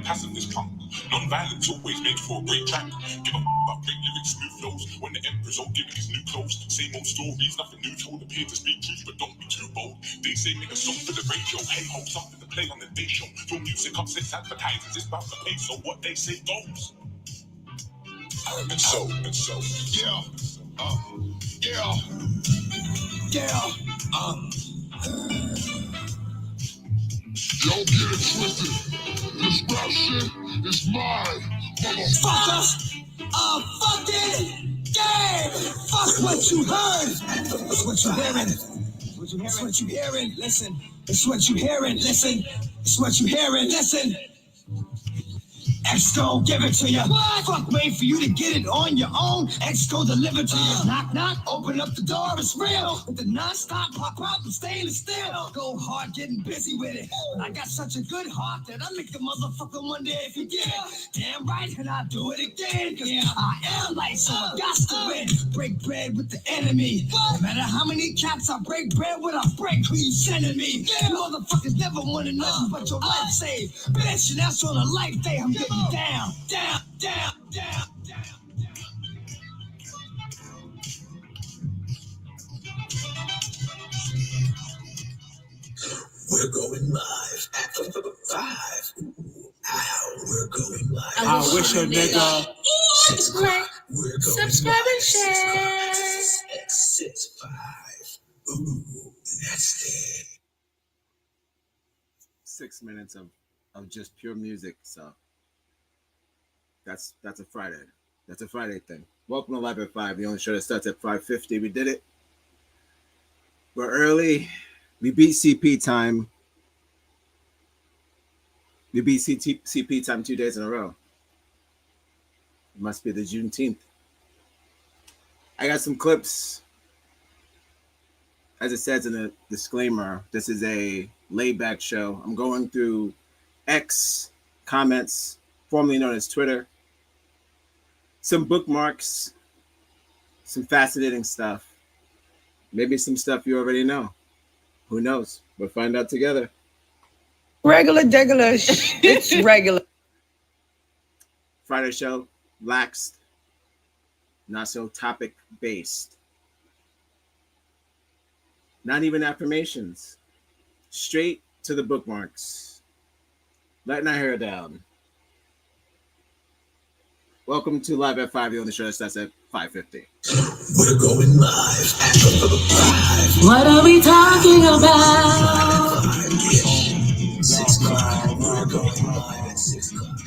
pacifist punk. Non-violence always makes for a great track. Give a about great lyrics, smooth flows. When the emperor's all giving his new clothes. Same old stories, nothing new told. Appear to speak truth, but don't be too bold. They say make a song for the radio. Hey ho, something to play on the day show. Throw music up, six advertisers. It's about the pay, so what they say goes. And so, yeah, yeah, yeah, Don't get it twisted. This rap shit is mine, motherfucker. Fucking game. Fuck what you heard. It's what you hearing. It's what you hearing. Listen. It's what you hearing. Listen. It's what you hearing. Listen. X gon' give it to you. What? Fuck, wait for you to get it on your own. X gon' deliver to you. Knock, knock, open up the door, it's real. With the non-stop pop out and stainless steel. Go hard, getting busy with it. I got such a good heart that I make the motherfucker one day forget. Damn right, and I do it again. Cause I am like, so I got to win. Break bread with the enemy. No matter how many cats I break bread with, I break who you sending me. You motherfuckers never wanted nothing but your life saved. Bitch, and that's on a life day. I'm getting down, down, down, down, down. We're going live at 5. We're going live. I wish a nigga. Subscribe. Subscribe and share. 665. Ooh, that's it. 6 minutes of just pure music. So that's a Friday. That's a Friday thing. Welcome to Live at 5. The only show that starts at 5:50. We did it. We're early. We beat CP time. We beat CP time 2 days in a row. It must be the Juneteenth. I got some clips. As it says in the disclaimer, this is a laid-back show. I'm going through X comments, formerly known as Twitter. Some bookmarks, some fascinating stuff. Maybe some stuff you already know. Who knows? We'll find out together. Regular, it's regular. Friday show, laxed, not so topic based. Not even affirmations. Straight to the bookmarks. Letting our hair down. Welcome to Live at 5, the only show that starts at 5:50. We're going live at 5. What are we talking about? 6 o'clock. We're going live at 6 o'clock.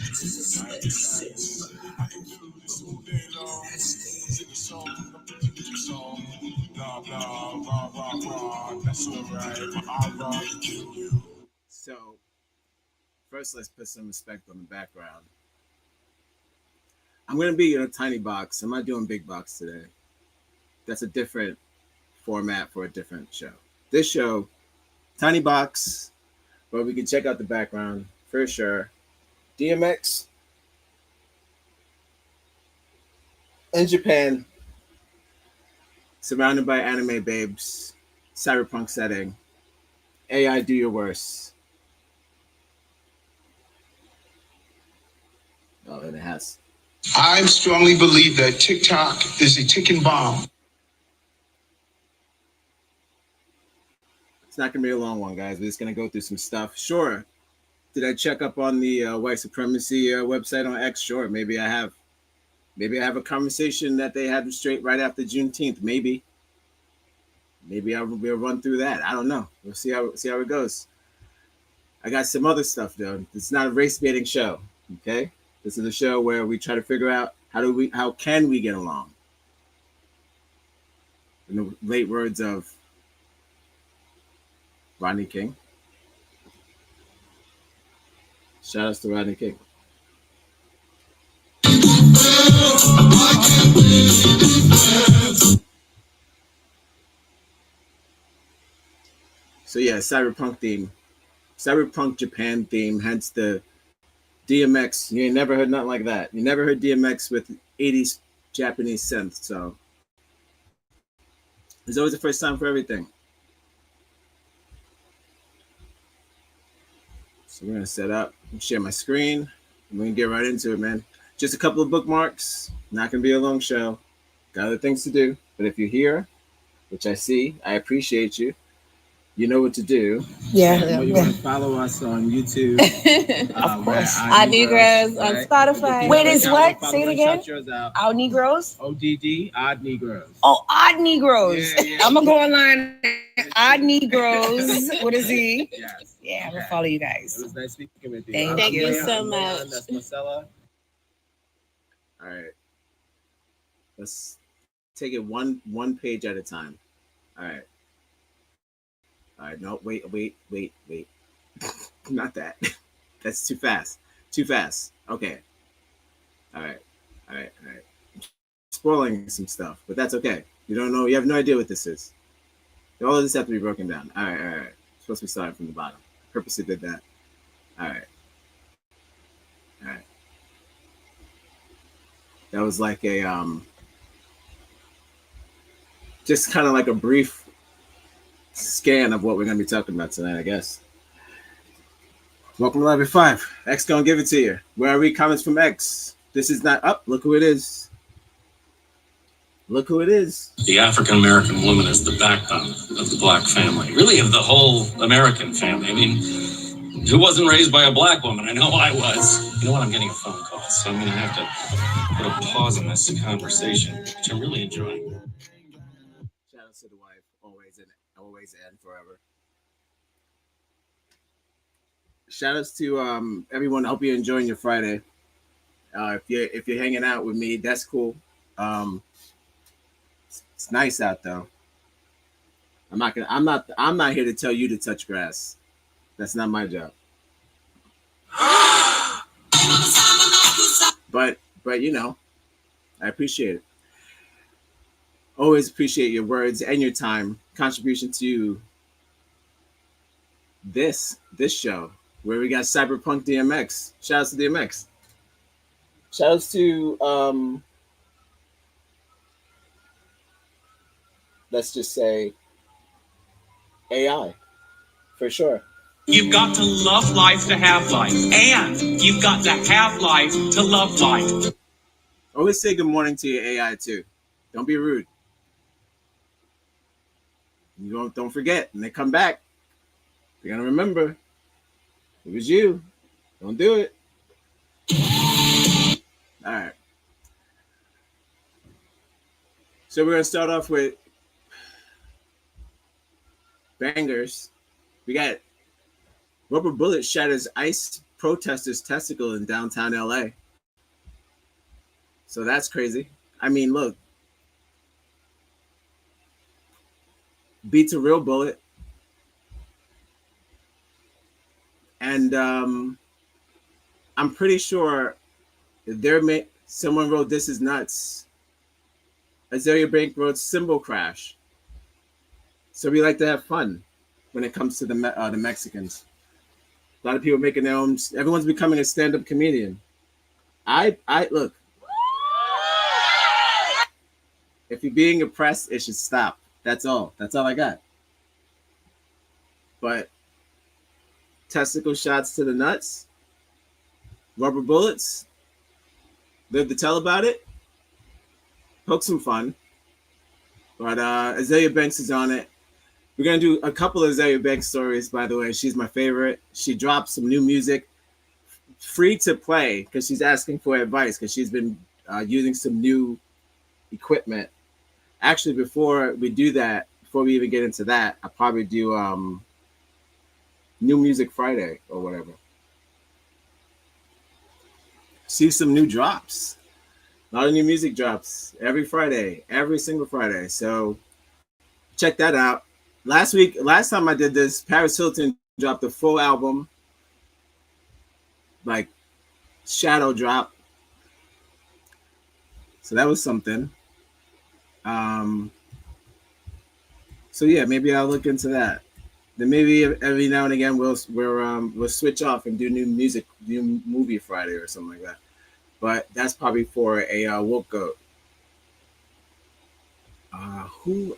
So, first, let's put some respect on the background. I'm going to be in a tiny box. I'm not doing big box today. That's a different format for a different show. This show, tiny box, where we can check out the background for sure. DMX in Japan, surrounded by anime babes, cyberpunk setting. AI, do your worst. Oh, and it has. I strongly believe that TikTok is a ticking bomb. It's not going to be a long one, guys. We're just going to go through some stuff. Sure. Did I check up on the white supremacy website on X? Sure. Maybe I have. Maybe I have a conversation that they had straight right after Juneteenth. Maybe we'll run through that. I don't know. We'll see how it goes. I got some other stuff though. It's not a race baiting show. Okay. This is a show where we try to figure out how can we get along. In the late words of Rodney King. Shout outs to Rodney King. So yeah, cyberpunk theme. Cyberpunk Japan theme, hence the DMX. You ain't never heard nothing like that. You never heard DMX with 80s Japanese synth. So there's always a first time for everything. So we're gonna set up and share my screen. we're gonna get right into it, man. Just a couple of bookmarks. Not gonna be a long show. Got other things to do. But if you're here, which I see, I appreciate you. You know what to do. Yeah. You want to follow us on YouTube. Of course. Odd Negroes on Spotify. Wait, is what? Say it again. Shout yours out. Odd Negroes? ODD, Odd Negroes. Oh, Odd Negroes. Yeah. I'm gonna go online. Odd Negroes. What is he? Yes. Yeah, I'm gonna follow you It guys. was nice speaking with you. Thank you Leah, so I'm Leon, much. That's Marcella. All right. Let's take it one page at a time. All right. All right. No, wait. Not that. That's too fast. Okay. All right. Spoiling some stuff, but that's okay. You don't know. You have no idea what this is. All of this have to be broken down. All right. Supposed to be starting from the bottom. Purposely did that. All right. That was like a just kind of like a brief scan of what we're gonna be talking about tonight, I guess. Welcome to Live 5. X gonna give it to you. Where I read comments from X. This is not up. Look who it is. The African American woman is the backbone of the black family, really of the whole American family. I mean, who wasn't raised by a black woman? I know I was. You know what? I'm getting a phone call, so I'm going to have to put a pause on this conversation, which I'm really enjoying. Shout out to the wife, always and forever. Shout outs to everyone. I hope you're enjoying your Friday. If you're hanging out with me, that's cool. It's nice out though. I'm not here to tell you to touch grass. That's not my job. But you know, I appreciate it. Always appreciate your words and your time, contribution to this show where we got Cyberpunk DMX. Shout out to DMX. Shout outs to let's just say AI for sure. You've got to love life to have life, and you've got to have life to love life. Always say good morning to your AI too. Don't be rude. You don't forget. When they come back, they're gonna remember it was you. Don't do it. All right. So we're gonna start off with bangers. We got rubber bullet shatters ICE protesters' testicle in downtown LA. So that's crazy. I mean, look, beats a real bullet. And I'm pretty sure someone wrote "This is nuts." Azealia Bank wrote "Symbol crash." So we like to have fun when it comes to the Mexicans. A lot of people making their own. Everyone's becoming a stand-up comedian. I look. If you're being oppressed, it should stop. That's all. That's all I got. But testicle shots to the nuts, rubber bullets, live to tell about it, poke some fun. But Azealia Banks is on it. We're going to do a couple of Azealia Banks stories, by the way. She's my favorite. She dropped some new music, free to play, because she's asking for advice, because she's been using some new equipment. Actually, before we do that, before we even get into that, I'll probably do New Music Friday or whatever. See some new drops. A lot of new music drops every Friday, every single Friday. So check that out. Last time I did this, Paris Hilton dropped a full album, like shadow drop. So that was something. So yeah, maybe I'll look into that. Then maybe every now and again we'll switch off and do new movie Friday or something like that. But that's probably for a woke goat. Who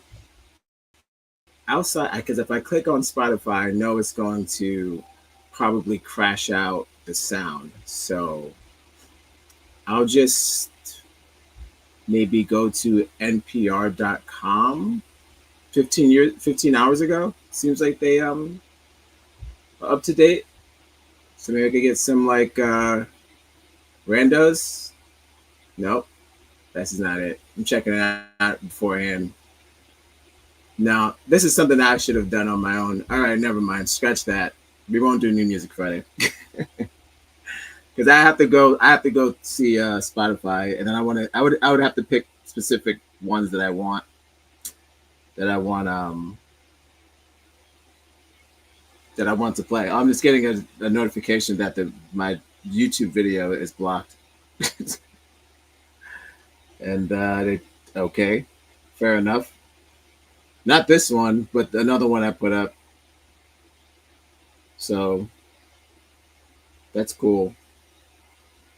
outside? Because if I click on Spotify, I know it's going to probably crash out the sound. So I'll just maybe go to npr.com 15 hours ago. Seems like they are up to date. So maybe I could get some like randos. Nope, that's not it. I'm checking it out beforehand. Now, this is something I should have done on my own. All right, never mind. Scratch that. We won't do New Music Friday. Because I have to go see Spotify, and then I would have to pick specific ones that I want to play. I'm just getting a notification that my YouTube video is blocked. And okay, fair enough. Not this one, but another one I put up. So that's cool.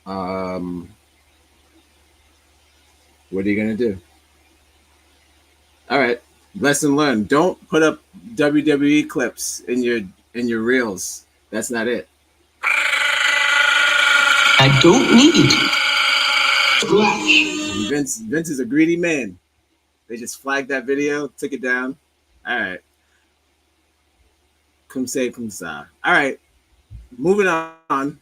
What are you gonna do? All right, lesson learned. Don't put up WWE clips in your reels. That's not it. I don't need Vince is a greedy man. They just flagged that video, took it down. All right. Come say, come sa. All right. Moving on.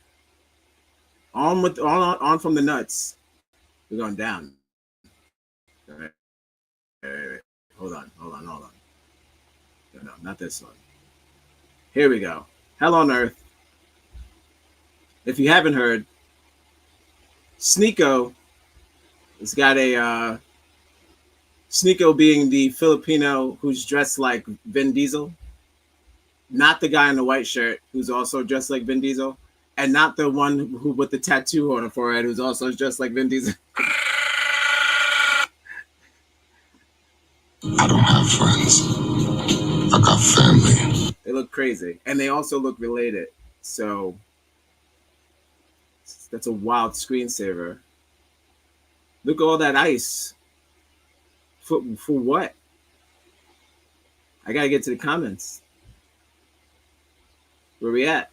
On from the nuts. We're going down. All right. Wait. Hold on. No, not this one. Here we go. Hell on Earth. If you haven't heard, Sneeko has got a Sneeko being the Filipino who's dressed like Vin Diesel, not the guy in the white shirt who's also dressed like Vin Diesel, and not the one who with the tattoo on her forehead who's also dressed like Vin Diesel. I don't have friends. I got family. They look crazy, and they also look related. So that's a wild screensaver. Look at all that ice. For what? I gotta get to the comments. Where we at?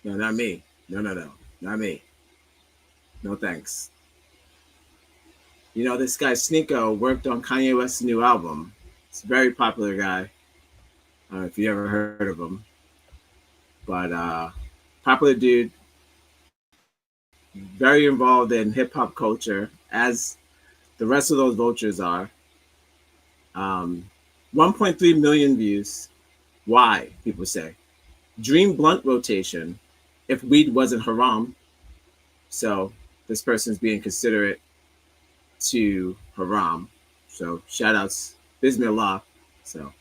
No, not me. No, not me. No thanks. You know, this guy Sneeko worked on Kanye West's new album. It's a very popular guy. If you ever heard of him. But popular dude. Very involved in hip hop culture, as the rest of those vultures are. 1.3 million views. Why, people say? Dream blunt rotation if weed wasn't haram. So this person's being considerate to haram. So shout outs, Bismillah. So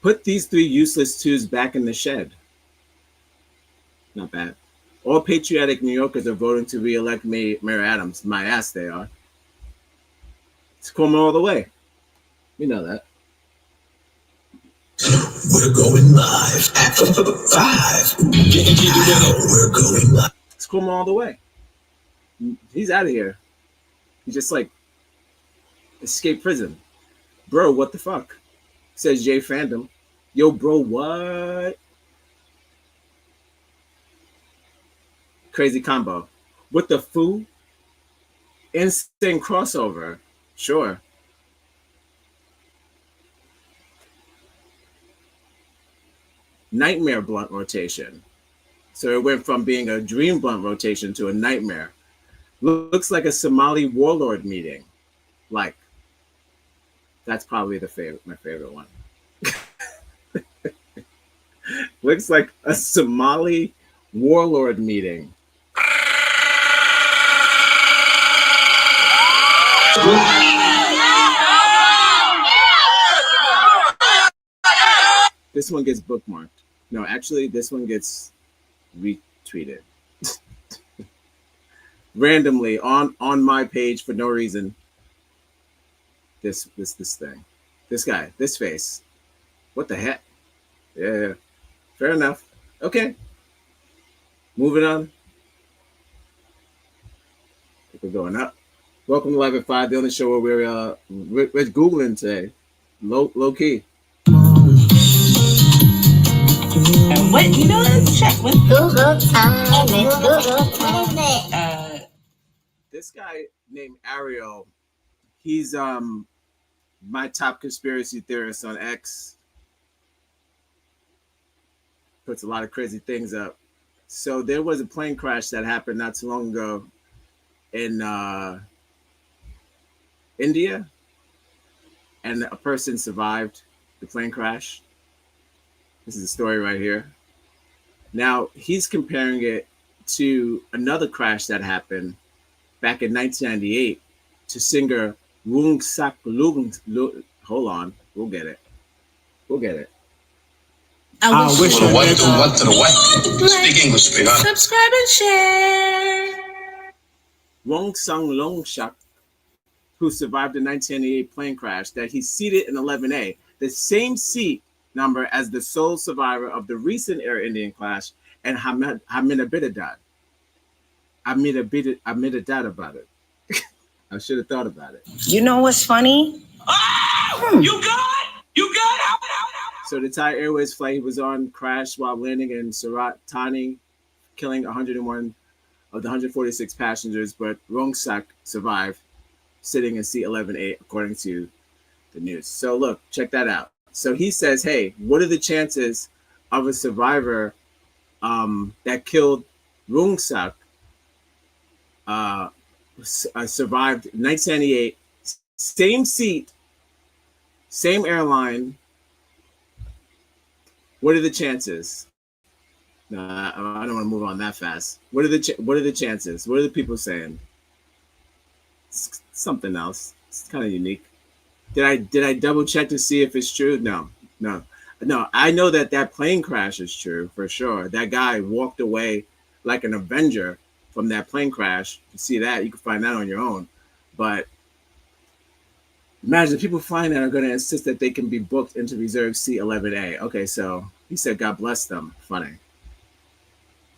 put these 3 useless twos back in the shed. Not bad. All patriotic New Yorkers are voting to re-elect Mayor Adams. My ass they are. It's Cuomo all the way. We know that. We're going live at 5. We're going live. It's Cuomo all the way. He's out of here. He just like escaped prison. Bro, what the fuck? Says Jay Fandom. Yo, bro, what? Crazy combo. What the foo? Instant crossover. Sure. Nightmare blunt rotation. So it went from being a dream blunt rotation to a nightmare. Looks like a Somali warlord meeting. Like, that's probably my favorite one. Looks like a Somali warlord meeting. This one gets bookmarked. No, actually, this one gets retweeted randomly on my page for no reason. This thing, this guy, this face. What the heck? Yeah, fair enough. Okay, moving on. I think we're going up. Welcome to Live at 5, the only show where we're Googling today, low key. What you know? Let's check with Google time. Google time. This guy named Ariel, he's my top conspiracy theorist on X. Puts a lot of crazy things up. So there was a plane crash that happened not too long ago in India, and a person survived the plane crash. This is the story right here. Now he's comparing it to another crash that happened back in 1998 to singer Rung Sak Lung. Hold on, we'll get it. I wish To the what, to the what, to the what? Speak English, sweetheart. subscribe and share. Rung Sang Long Shak, who survived the 1988 plane crash, that he's seated in 11A, the same seat number as the sole survivor of the recent Air Indian crash, and Hamidabidadad. Hamidabidadad about it. I should have thought about it. You know what's funny? You good? You good? So the Thai Airways flight he was on crashed while landing in Surat Thani, killing 101 of the 146 passengers, but Rongsak survived, sitting in seat 11A, according to the news. So look, check that out. So he says, hey, what are the chances of a survivor that killed Rongsak survived 1998, same seat, same airline? What are the chances? I don't want to move on that fast. What are the chances? What are the people saying? It's something else. It's kind of unique. Did I double check to see if it's true? No. I know that plane crash is true for sure. That guy walked away like an Avenger from that plane crash. You see that? You can find that on your own. But imagine people flying that are going to insist that they can be booked into reserve seat 11A. Okay, so he said, God bless them. Funny.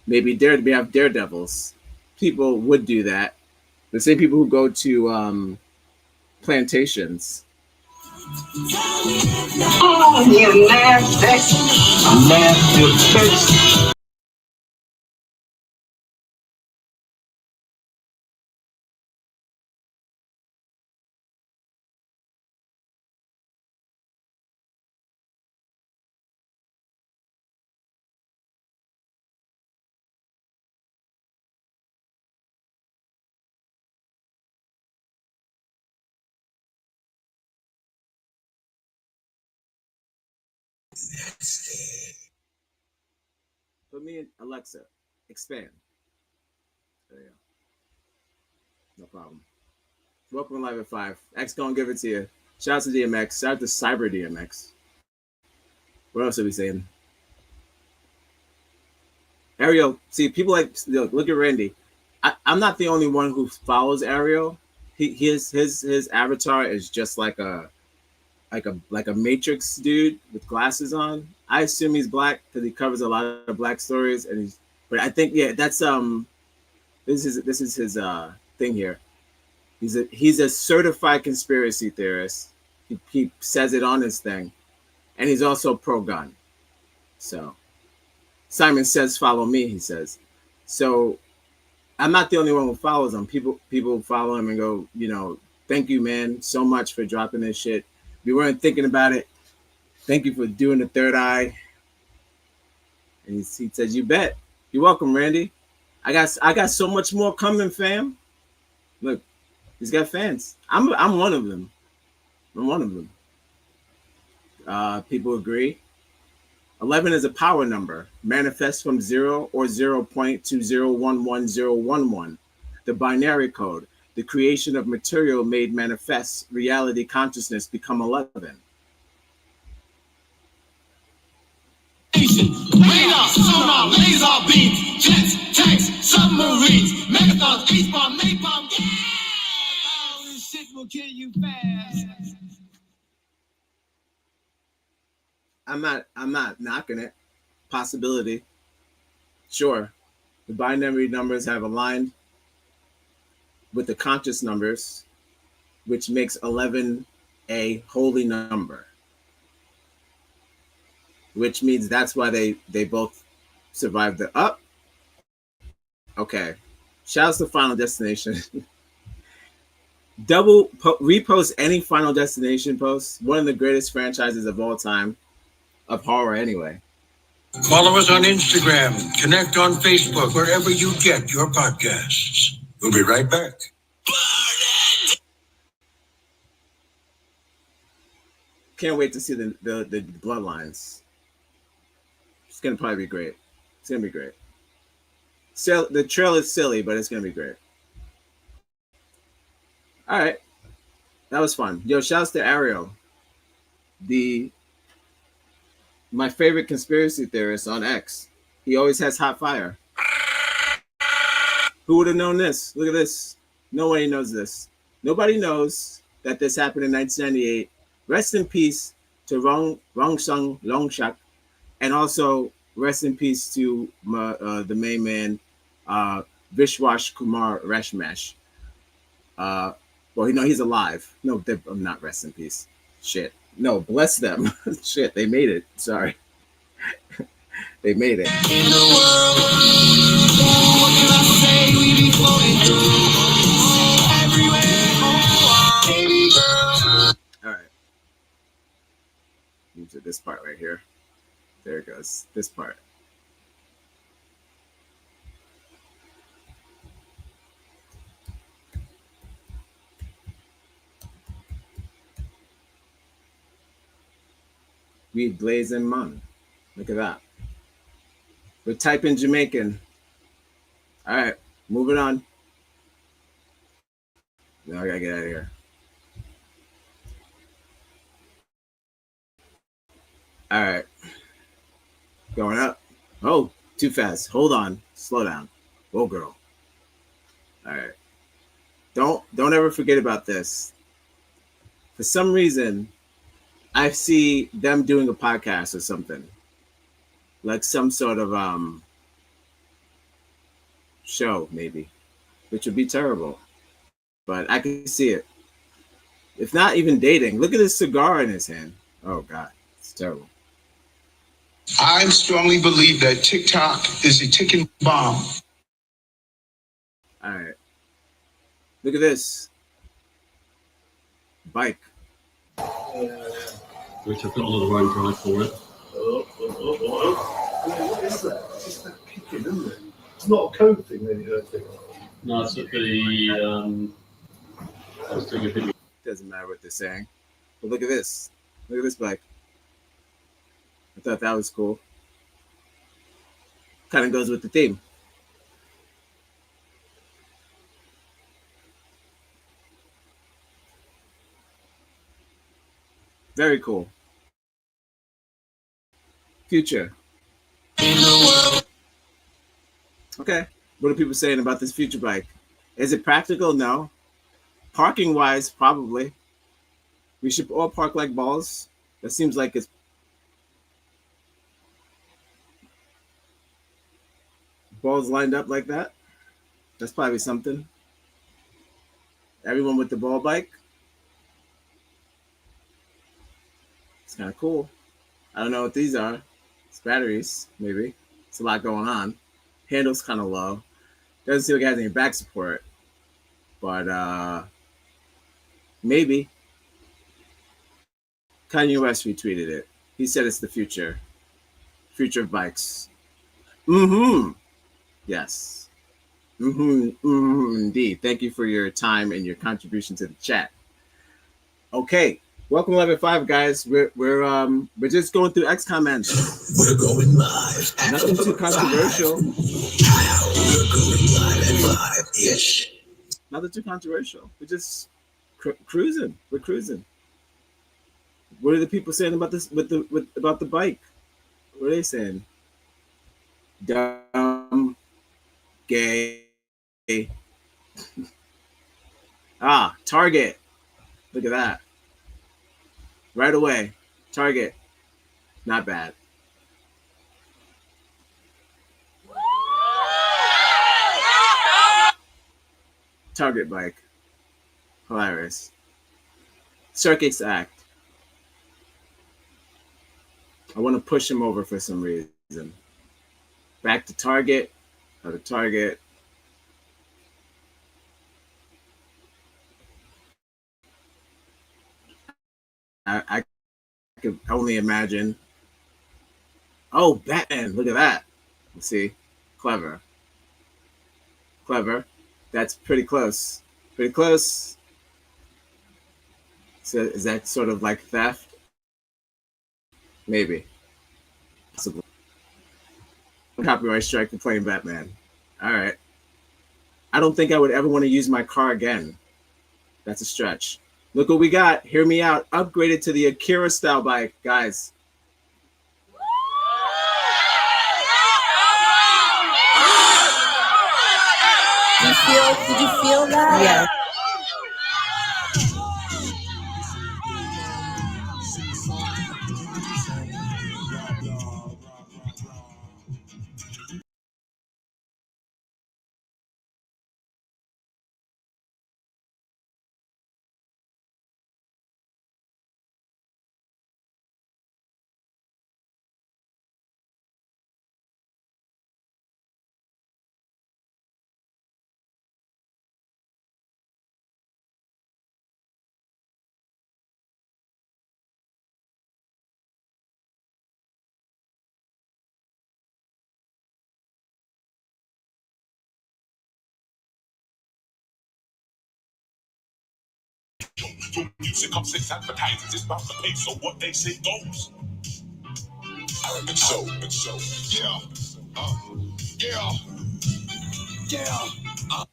Maybe we have daredevils. People would do that. The same people who go to plantations. Oh, you nasty bitch. Put me in Alexa. Expand. There you go. No problem. Welcome live at 5. X gonna give it to you. Shout out to DMX. Shout out to Cyber DMX. What else are we saying? Ariel, see, people look at Randy. I'm not the only one who follows Ariel. His avatar is just like a Matrix dude with glasses on. I assume he's black because he covers a lot of black stories, but I think that's this is his thing here. He's a certified conspiracy theorist. He says it on his thing, and he's also pro-gun. So Simon says, "Follow me," he says. So I'm not the only one who follows him. People follow him and go, thank you, man, so much for dropping this shit. We weren't thinking about it. Thank you for doing the third eye. And he says, you bet. You're welcome, Randy. I got so much more coming, fam. Look, he's got fans. I'm one of them. People agree. 11 is a power number, manifests from 0 or 0.2011011. The binary code, the creation of material made manifest, reality, consciousness become 11. Radar, sonar, laser beams, jets, tanks, submarines, megathons, H-bomb, napalm, yeah! Oh, this shit will kill you fast. I'm not knocking it. Possibility. Sure. The binary numbers have aligned with the conscious numbers, which makes 11 a holy number. Which means that's why they both survived the up. Okay. Shouts to Final Destination. Repost any Final Destination post. One of the greatest franchises of all time. Of horror, anyway. Follow us on Instagram. Connect on Facebook, wherever you get your podcasts. We'll be right back. Can't wait to see the bloodlines. It's gonna probably be great. It's gonna be great. So the trailer's silly, but it's gonna be great. All right, that was fun. Yo, shouts to Ariel, my favorite conspiracy theorist on X. He always has hot fire. Who would have known this? Look at this. Nobody knows this. Nobody knows that this happened in 1998. Rest in peace to Rongsung Longshak, and also rest in peace to the main man, Vishwash Kumar Reshmash. Well, he's alive. No, I'm not rest in peace. Shit. No, bless them. Shit, they made it. Sorry. They made it. In the world, what can I say? We be floating through everywhere. Baby girl. All right. Into this part right here. There it goes. This part. We blazing man. Look at that. We're typing Jamaican. All right, moving on. Now I gotta get out of here. All right. Going up. Oh, too fast. Hold on. Slow down. Whoa, girl. All right. Don't ever forget about this. For some reason, I see them doing a podcast or something. Like some sort of show, maybe. Which would be terrible. But I can see it. If not even dating. Look at this cigar in his hand. Oh, God. It's terrible. I strongly believe that TikTok is a ticking bomb. All right. Look at this. Bike. Which I've got a lot of road drive for it. What is that? It's just that kicking, isn't it? It's not a code thing, then you don't think. No, it's at the. I was doing a video. Doesn't matter what they're saying. But look at this. Look at this bike. I thought that was cool. Kind of goes with the theme. Very cool. Future. Okay. What are people saying about this future bike? Is it practical? No. Parking wise, probably. We should all park like balls. That seems like it's balls lined up like that. That's probably something. Everyone with the ball bike. It's kind of cool. I don't know what these are. It's batteries, maybe. It's a lot going on. Handle's kind of low. Doesn't seem like it has any back support. But maybe. Kanye West retweeted it. He said it's the future. Future of bikes. Mm-hmm. Yes. Mm-hmm. Mm-hmm. Indeed. Thank you for your time and your contribution to the chat. Okay. Welcome to 11.5, guys. We're just going through X comments. We're going live. Nothing too controversial. We're going live at 5-ish. Nothing too controversial. We're just cruising. We're cruising. What are the people saying about this? About the bike? What are they saying? Dumb, gay. Target. Look at that. Right away. Target. Not bad. Target bike. Hilarious. Circus act. I want to push him over for some reason. back to Target. Go to Target. I could only imagine. Oh, Batman! Look at that. Let's see, clever. That's pretty close. Pretty close. So is that sort of like theft? Maybe. Possibly. Copyright strike for playing Batman. All right. I don't think I would ever want to use my car again. That's a stretch. Look what we got. Hear me out. Upgraded to the Akira style bike, guys. Did you feel that? Yeah. Your music comes and advertises, it's about the pace, so what they say goes. And so, yeah, yeah.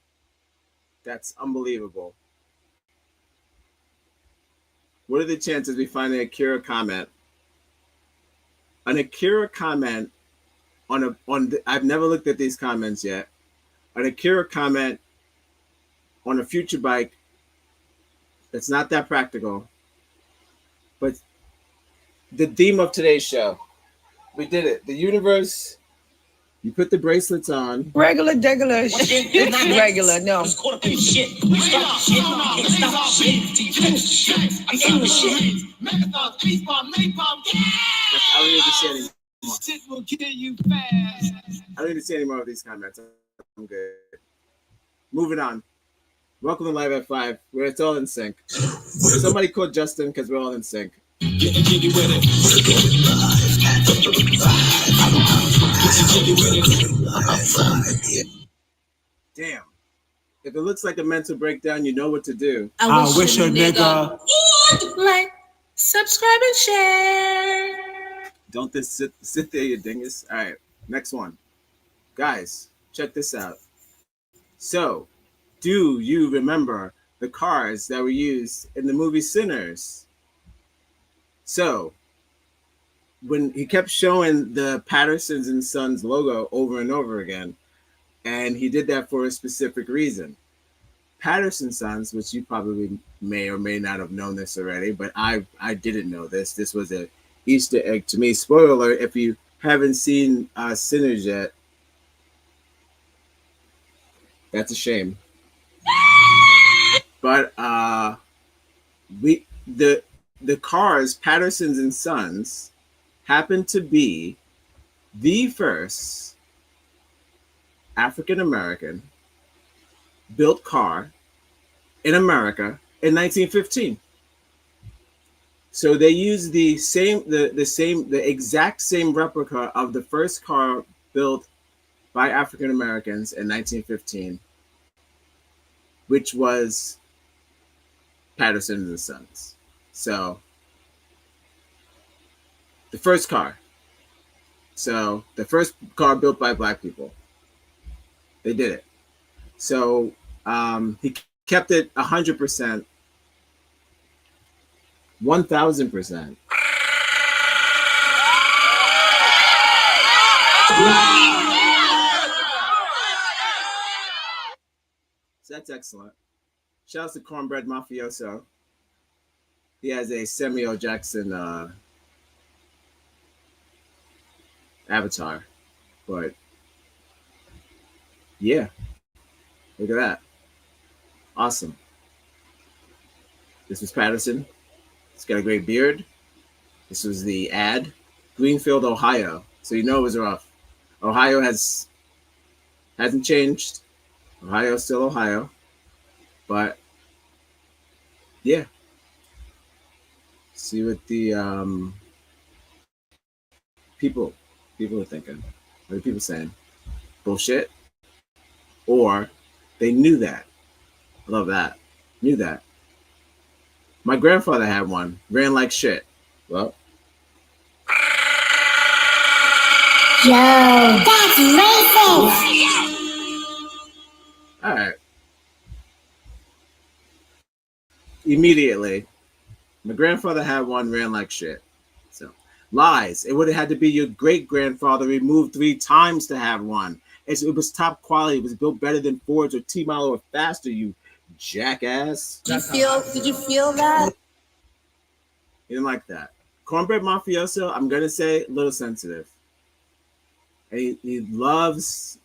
That's unbelievable. What are the chances we find an Akira comment? An Akira comment I've never looked at these comments yet. An Akira comment on a future bike that's not that practical. But the theme of today's show, we did it. The universe, you put the bracelets on. Regular, degular. It's not regular, no. Caught up in shit. You start shit. Can't stop shit. Till you finish the shit. I'm in the shit. I don't need to see any more. Shit will kill you fast. I don't need to see any more of these comments. I'm good. Moving on. Welcome to Live at 5, where it's all in sync. Somebody call Justin because we're all in sync. Damn. If it looks like a mental breakdown, you know what to do. I wish a nigga would like, subscribe, and share. Don't just sit there, you dingus. All right, next one. Guys, check this out. So, do you remember the cars that were used in the movie Sinners? So, when he kept showing the Pattersons and Sons logo over and over again, and he did that for a specific reason. Patterson Sons, which you probably may or may not have known this already, but I didn't know this. This was an Easter egg to me. Spoiler alert, if you haven't seen Sinners yet, that's a shame. But the cars, Pattersons and Sons, happened to be the first African American built car in America in 1915. So they used the exact same replica of the first car built by African Americans in 1915, which was Patterson and Sons. So the first car. So the first car built by Black people. They did it. So he kept it 100%, 1,000%. So that's excellent. Shouts to Cornbread Mafioso. He has a Samuel Jackson avatar, but yeah, look at that. Awesome. This was Patterson. He's got a great beard. This was the ad. Greenfield, Ohio. So you know it was rough. Ohio hasn't changed. Ohio's still Ohio. But yeah. See what the people are thinking. What are people saying? Bullshit? Or they knew that. I love that. Knew that. My grandfather had one. Ran like shit. Well. Yo, that's racist! All right. Immediately. My grandfather had one, ran like shit. So, lies. It would have had to be your great-grandfather removed 3 times to have one. It was top quality. It was built better than Fords or T-Model or faster, you jackass. Did you feel that? He didn't like that. Cornbread Mafioso, I'm going to say, a little sensitive. And he loves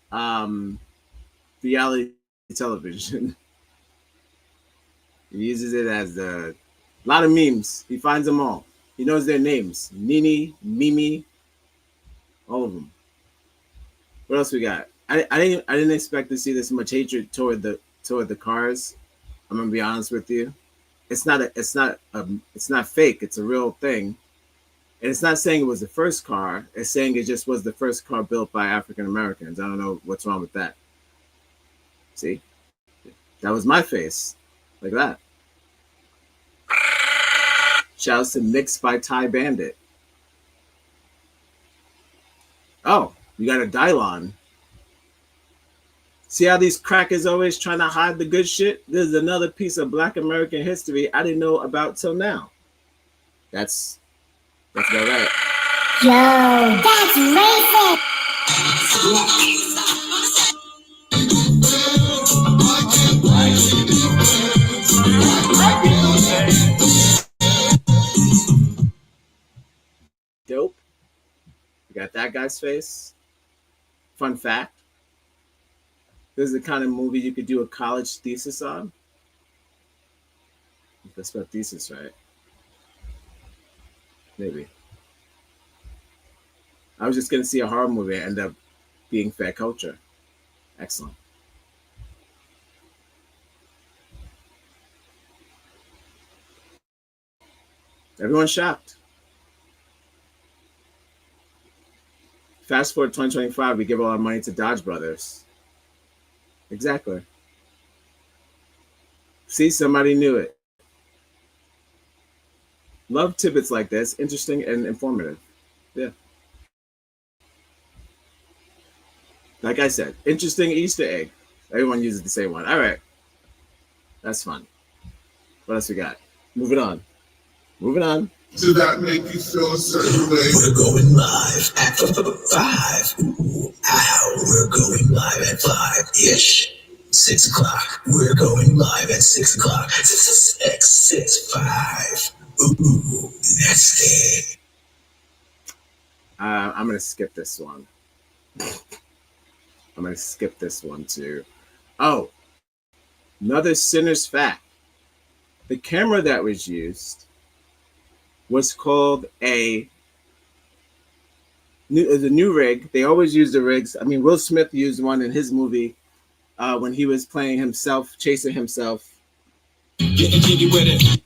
reality television. He uses it as a lot of memes. He finds them all. He knows their names. Nini, Mimi, all of them. What else we got? I didn't expect to see this much hatred toward the cars. I'm gonna be honest with you. It's not fake. It's a real thing. And it's not saying it was the first car. It's saying it just was the first car built by African Americans. I don't know what's wrong with that. See? That was my face. Like that. Shouts to Mixed by Thai Bandit. Oh, you got a Dylon. See how these crackers always trying to hide the good shit? This is another piece of Black American history I didn't know about till now. That's about right. Yo, that's racist! Dope. You got that guy's face. Fun fact. This is the kind of movie you could do a college thesis on. That's what thesis, right? Maybe. I was just going to see a horror movie and end up being fair culture. Excellent. Everyone's shocked. Fast forward 2025, we give all our money to Dodge Brothers. Exactly. See, somebody knew it. Love tidbits like this, interesting and informative. Yeah. Like I said, interesting Easter egg. Everyone uses the same one. All right. That's fun. What else we got? Moving on. Does that make you feel a certain way? We're going live at 5. Ooh, ow, we're going live at 5-ish. 6 o'clock. We're going live at 6 o'clock. 6, 5. Ooh, that's it. I'm going to skip this one. I'm going to skip this one too. Oh, another sinner's fact. The camera that was used was called the new rig. They always use the rigs. I mean, Will Smith used one in his movie when he was playing himself, chasing himself. Getting jiggy with it.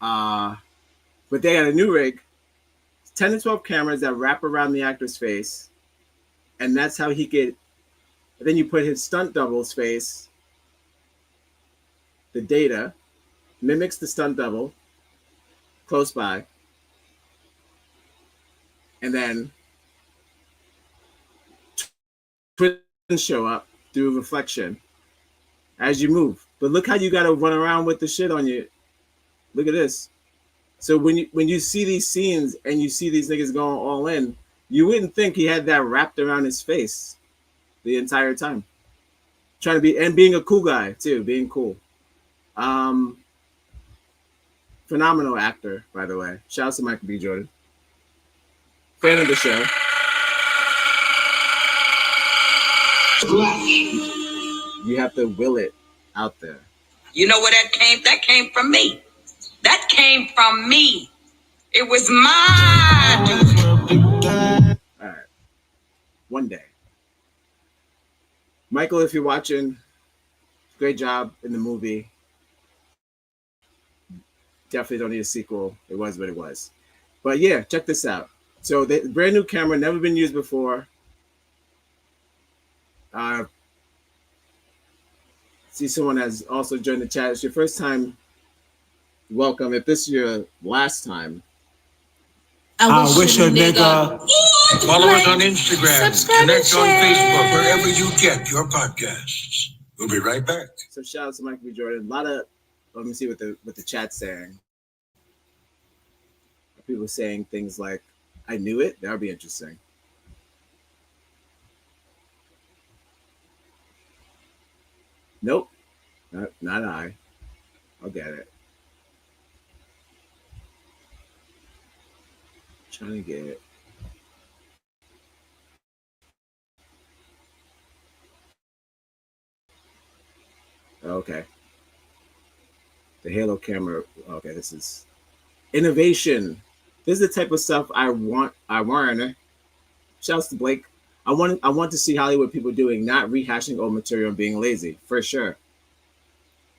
But they had a new rig, 10 to 12 cameras that wrap around the actor's face. And that's how he could, then you put his stunt double's face, the data, mimics the stunt double, close by, and then twins show up through reflection as you move. But look how you got to run around with the shit on you. Look at this. So when you see these scenes and you see these niggas going all in, you wouldn't think he had that wrapped around his face the entire time. Trying to be, and being a cool guy too, being cool. Phenomenal actor, by the way. Shout out to Michael B. Jordan. Fan of the show. You have to will it out there. You know where that came? That came from me. That came from me. It was my duty. All right. one day. Michael, if you're watching, great job in the movie. Definitely don't need a sequel. It was what it was. But yeah, check this out. So the brand new camera, never been used before. See someone has also joined the chat. It's your first time. Welcome. If this is your last time, I wish a nigga. Follow us on Instagram, subscribe, connect and on share. Facebook, wherever you get your podcasts. We'll be right back. so shout out to Michael B. Jordan. A lot of, let me see what the chat's saying. People saying things like, "I knew it." That would be interesting. Nope, not I. I'll get it. Trying to get it. Okay. The Halo camera. Okay, this is innovation. This is the type of stuff I want. Shouts to Blake. I want to see Hollywood people doing, not rehashing old material and being lazy, for sure.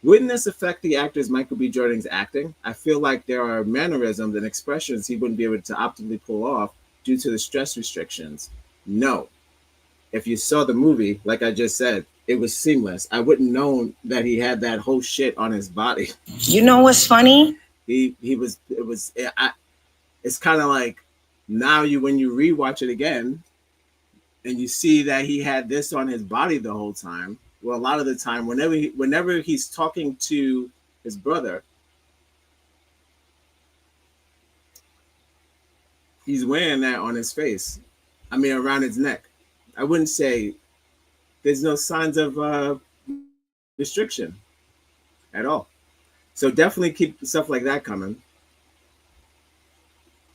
Wouldn't this affect the actor's Michael B. Jordan's acting? I feel like there are mannerisms and expressions he wouldn't be able to optimally pull off due to the stress restrictions. No. If you saw the movie, like I just said, it was seamless. I wouldn't know that he had that whole shit on his body. You know what's funny? It's kind of like now when you rewatch it again and you see that he had this on his body the whole time. Well, a lot of the time, whenever he's talking to his brother, he's wearing that on his face. I mean, around his neck. I wouldn't say there's no signs of restriction at all. So definitely keep stuff like that coming.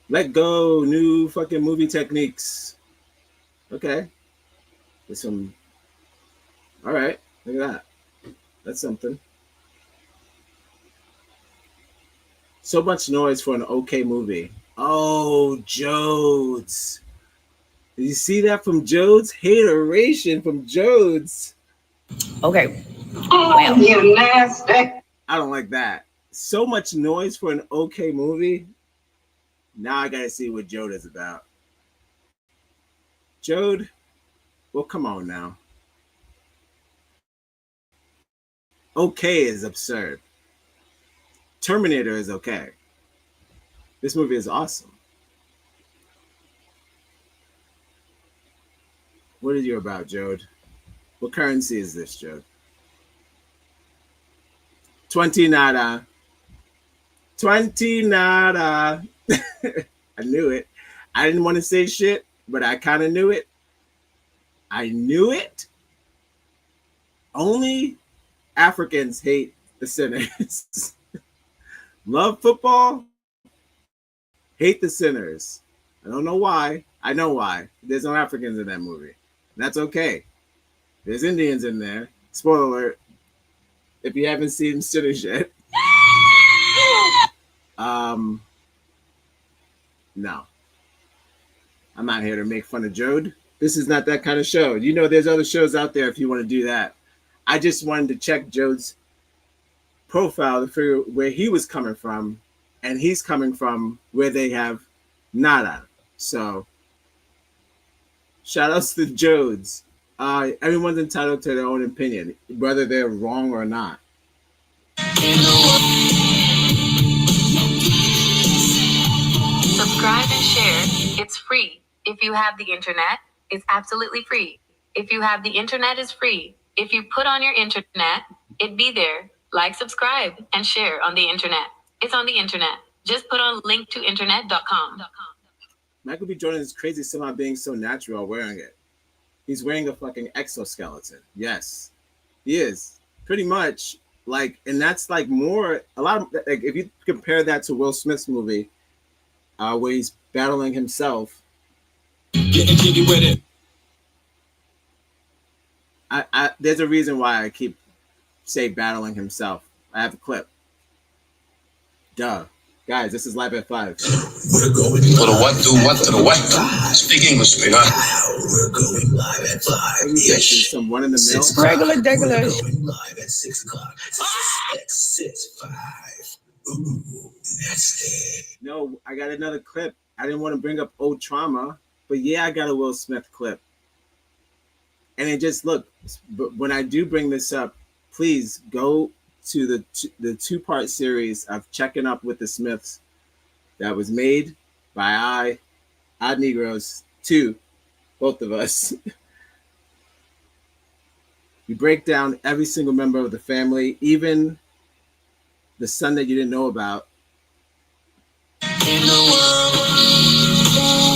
Let go, new fucking movie techniques. Okay. There's some. All right, look at that. That's something. So much noise for an okay movie. Oh, Jodes. Did you see that from Jodes? Hateration from Jodes. Okay. Well, you nasty. I don't like that. So much noise for an okay movie. Now I gotta see what Jode is about. Jode, well, come on now. Okay is absurd. Terminator is okay. This movie is awesome. What are you about, Jode? What currency is this, Jode? 20 nada. 20 nada. I knew it. I didn't want to say shit, but I kind of knew it. I knew it. Only Africans hate the sinners. Love football, hate the sinners. I don't know why. I know why. There's no Africans in that movie. That's okay. There's Indians in there. Spoiler alert. If you haven't seen Sinners yet. No. I'm not here to make fun of Jode. This is not that kind of show. You know, there's other shows out there if you want to do that. I just wanted to check Jode's profile to figure where he was coming from, and he's coming from where they have nada. So, shout outs to Jodes. Everyone's entitled to their own opinion, whether they're wrong or not. Subscribe and share. It's free. If you have the internet, it's absolutely free. If you have the internet, it's free. If you put on your internet, it'd be there. Like, subscribe, and share on the internet. It's on the internet. Just put on linktointernet.com. Michael B. Jordan is crazy somehow being so natural while wearing it. He's wearing a fucking exoskeleton. Yes, he is. Pretty much. Like, and that's like more, a lot of, like, if you compare that to Will Smith's movie, where he's battling himself. Getting jiggy with it. There's a reason why I keep say battling himself. I have a clip. Duh. Guys, this is Live at 5. We're going to the what, do what, to the what? Speak English, sweetheart. We're going live at 5. What do you think? Is some one in the mill? Regular, regular. We're going live at 6 o'clock. 665. Ooh, that's it. No, I got another clip. I didn't want to bring up old trauma, but yeah, I got a Will Smith clip. And it just, look, but when I do bring this up, please go to the two-part series of Checking Up with the Smiths that was made by Odd Negroes, both of us. We break down every single member of the family, even the son that you didn't know about. In the world,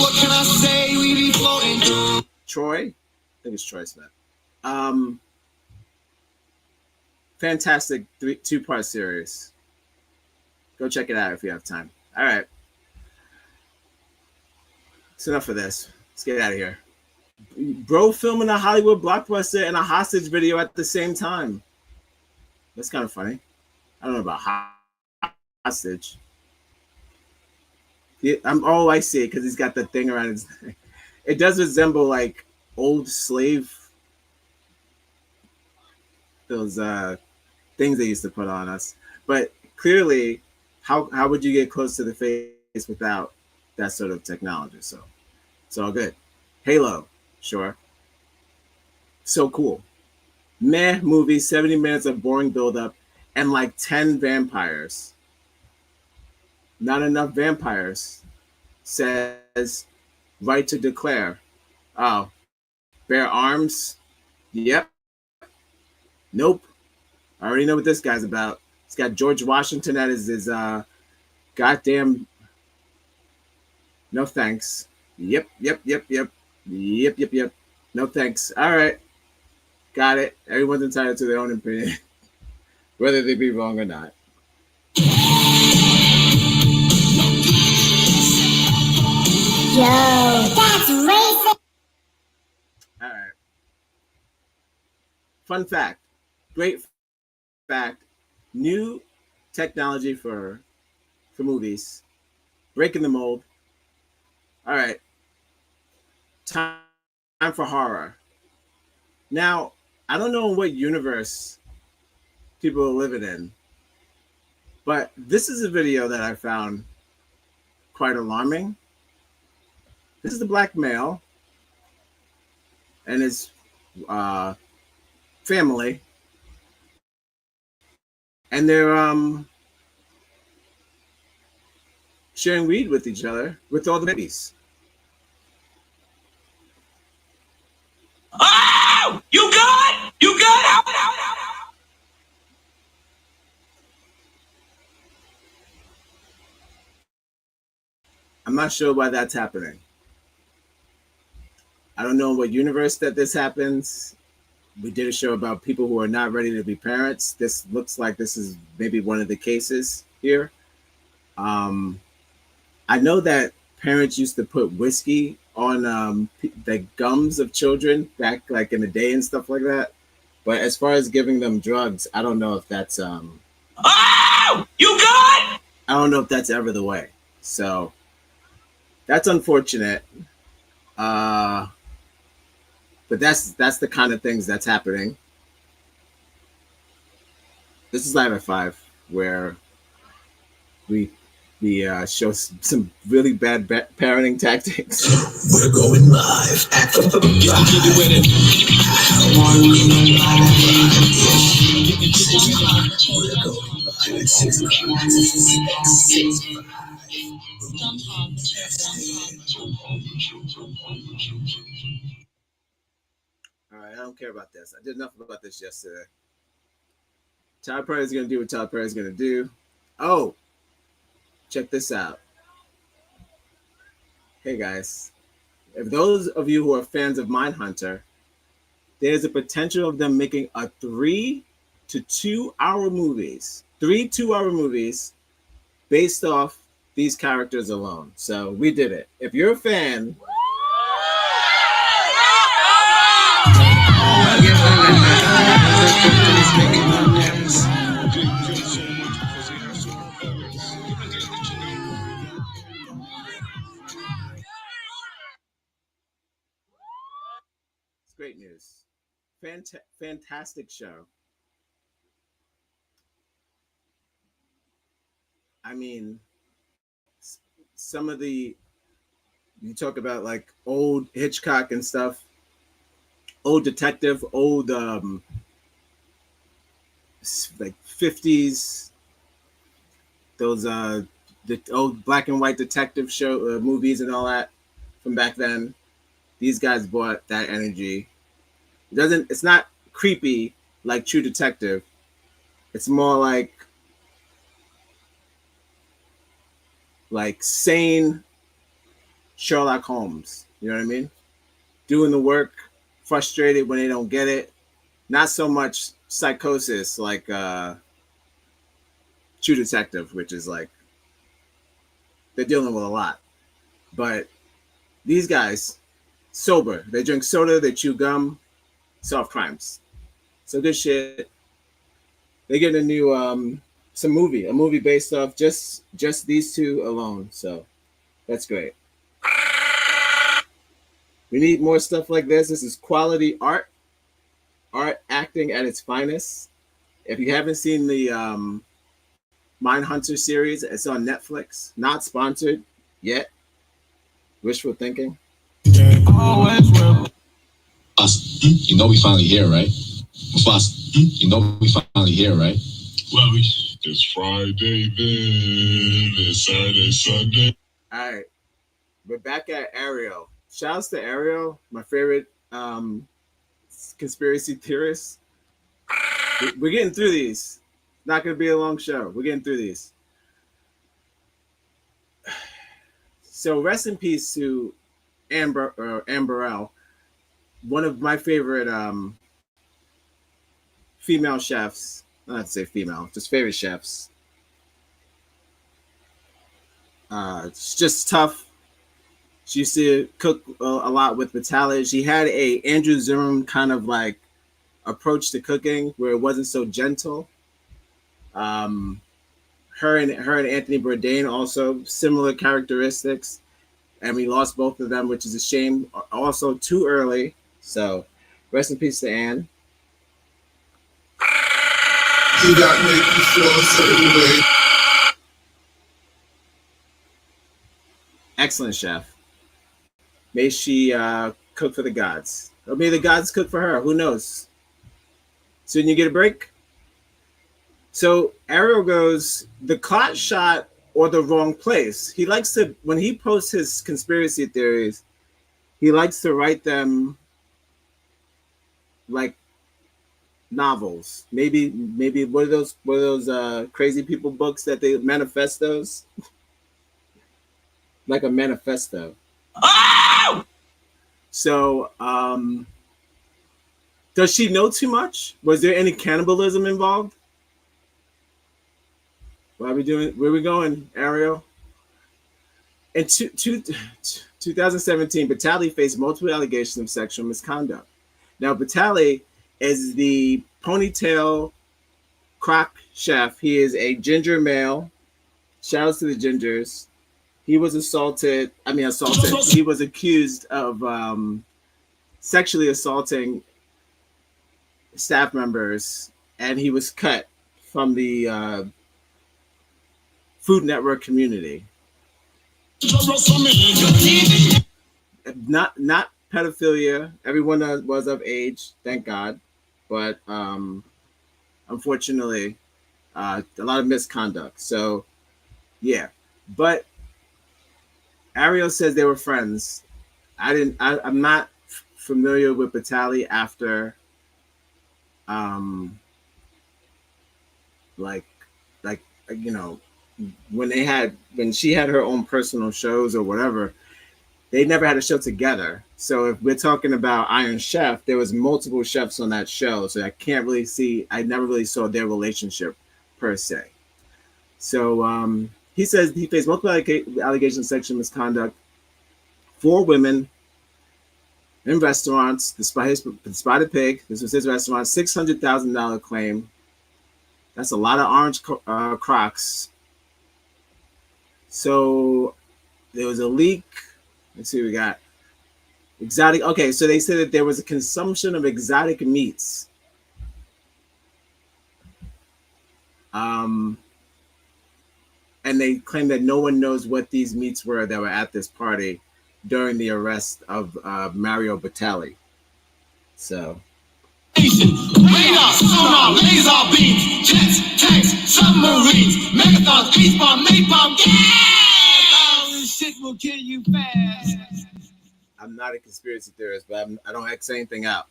what can I say? We be floating through. Troy, I think it's Troy Smith. Fantastic two-part series. Go check it out if you have time. All right. That's enough of this. Let's get out of here. Bro filming a Hollywood blockbuster and a hostage video at the same time. That's kind of funny. I don't know about hostage. Yeah, I see it because he's got the thing around his neck. It does resemble like old slave, those things they used to put on us. But clearly, how would you get close to the face without that sort of technology? So it's all good. Halo, sure. So cool. Meh movie, 70 minutes of boring buildup, and like 10 vampires. Not enough vampires, says Right to Declare. Oh, bear arms? Yep. Nope. I already know what this guy's about. It's got George Washington as his goddamn. No thanks. Yep. No thanks. All right. Got it. Everyone's entitled to their own opinion, whether they be wrong or not. Yo, that's racist. All right. Fun fact. Great fact. New technology for movies. Breaking the mold. All right. Time for horror. Now, I don't know what universe people are living in, but this is a video that I found quite alarming. This is the black male and his family, and they're sharing weed with each other with all the babies. Oh, you good? You good? I'm not sure why that's happening. I don't know what universe that this happens. We did a show about people who are not ready to be parents. This looks like this is maybe one of the cases here. I know that parents used to put whiskey on the gums of children back like in the day and stuff like that. But as far as giving them drugs, I don't know if that's Oh, you good? I don't know if that's ever the way. So that's unfortunate. But that's the kind of things that's happening. This is Live at 5, where we show some really bad parenting tactics. We're going live at the All right, I don't care about this. I did enough about this yesterday. Tyler Perry's going to do what Tyler Perry's going to do. Oh, check this out. Hey, guys. If those of you who are fans of Mindhunter, there's a potential of them making a 3 to 2 hour movies. 3 2-hour movies based off these characters alone. So we did it. If you're a fan... great news. Fantastic show. I mean, some of the, you talk about like old Hitchcock and stuff, old detective, old like 50s, those the old black and white detective show movies and all that from back then. These guys brought that energy. It's not creepy like True Detective. It's more like sane Sherlock Holmes. You know what I mean? Doing the work, frustrated when they don't get it. Not so much psychosis like True Detective, which is like they're dealing with a lot. But these guys, sober. They drink soda, they chew gum, solve crimes. So good shit. They get a new a movie based off just these two alone. So that's great. We need more stuff like this. This is quality art acting at its finest. If you haven't seen the Mindhunter series, it's on Netflix. Not sponsored yet. Wishful thinking. You know we finally here, right? You know we finally here, right? Well, it's Friday, then it's Saturday, Sunday. All right, we're back at Ariel. Shouts to Ariel, my favorite conspiracy theorist. We're getting through these. Not going to be a long show. We're getting through these. So rest in peace to Amberelle, one of my favorite female chefs. Not to say female, just favorite chefs. It's just tough. She used to cook a lot with Vitaly. She had a Andrew Zimmern kind of like approach to cooking where it wasn't so gentle. Her and Anthony Bourdain also similar characteristics, and we lost both of them, which is a shame. Also too early. So rest in peace to Anne. You got me feel a certain way. Excellent chef. May she cook for the gods. Or may the gods cook for her. Who knows? Soon you get a break. So Ariel goes, the clock shot or the wrong place. He likes to, when he posts his conspiracy theories, he likes to write them like novels. Maybe what are those crazy people books that they manifestos? Like a manifesto. Oh! So does she know too much? Was there any cannibalism involved? What are we doing? Where are we going, Ariel? In 2017, Vitaly faced multiple allegations of sexual misconduct. Now, Vitaly is the ponytail crock chef. He is a ginger male. Shout out to the gingers. He was assaulted. He was accused of sexually assaulting staff members, and he was cut from the Food Network community. Not pedophilia. Everyone was of age, thank God, but unfortunately, a lot of misconduct. So, yeah, but Ariel says they were friends. I'm not familiar with Vitaly after, like you know, when she had her own personal shows or whatever, they never had a show together. So if we're talking about Iron Chef, there was multiple chefs on that show. So I never really saw their relationship per se. So he says he faced multiple allegations of sexual misconduct. 4 women in restaurants, the Spotted Pig, this was his restaurant, $600,000 claim. That's a lot of orange Crocs. So there was a leak. Let's see what we got. Exotic. Okay, so they said that there was a consumption of exotic meats. And they claim that no one knows what these meats were that were at this party during the arrest of Mario Batali. So. Radar, sonar, laser beams, jets, tanks, submarines, megathons, beast bomb, napalm, gas! This shit will kill you fast. I'm not a conspiracy theorist, but I don't X anything out.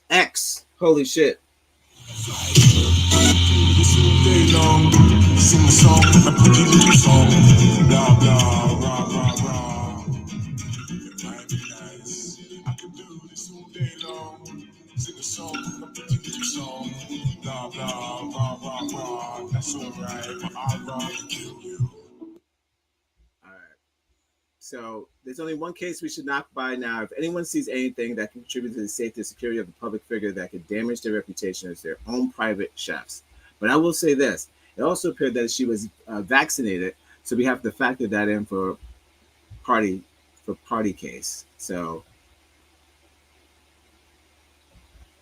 X, holy shit. Sing the song, song, blah, blah, blah, blah, blah. It might be nice. I can do this all day long. Sing a song, a song, blah, blah, blah, blah, blah. That's alright, but I'd rather kill you. Alright. So there's only one case we should knock by now. If anyone sees anything that can contribute to the safety and security of the public figure that could damage their reputation as their own private chefs. But I will say this. It also appeared that she was vaccinated, so we have to factor that in for party case. So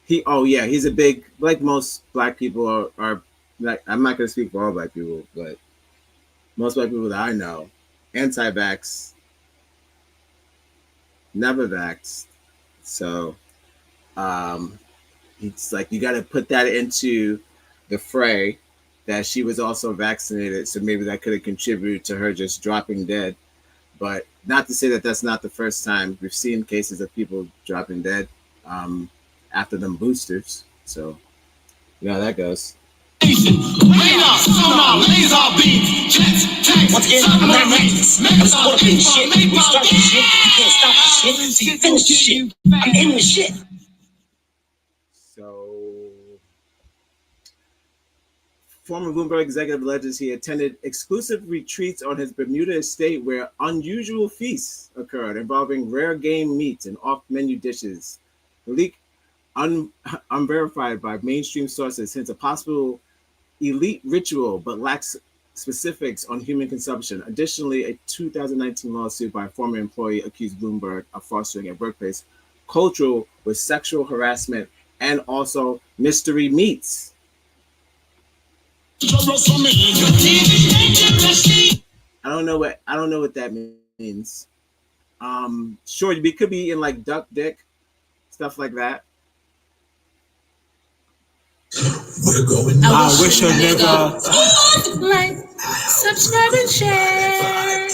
he's a big, like most black people are like, I'm not going to speak for all black people, but most black people that I know, anti-vax, never vaxxed. So it's like you got to put that into the fray that she was also vaccinated, so maybe that could have contributed to her just dropping dead. But not to say that that's not the first time. We've seen cases of people dropping dead after them boosters. So you know how that goes. Radar, sonar, laser beams, jets, tanks. Once again, I'm not racist. I'm scorpion shit. We start the shit. You can't stop the shit. So you finish the shit. I'm in the shit. So, former Bloomberg executive alleges he attended exclusive retreats on his Bermuda estate where unusual feasts occurred involving rare game meats and off-menu dishes. The leak, unverified by mainstream sources, hints a possible elite ritual but lacks specifics on human consumption. Additionally, a 2019 lawsuit by a former employee accused Bloomberg of fostering a workplace culture with sexual harassment and also mystery meats. I don't know what that means. Sure, we could be in like duck dick, stuff like that. We're going I wish a nigga like, subscribe, and share.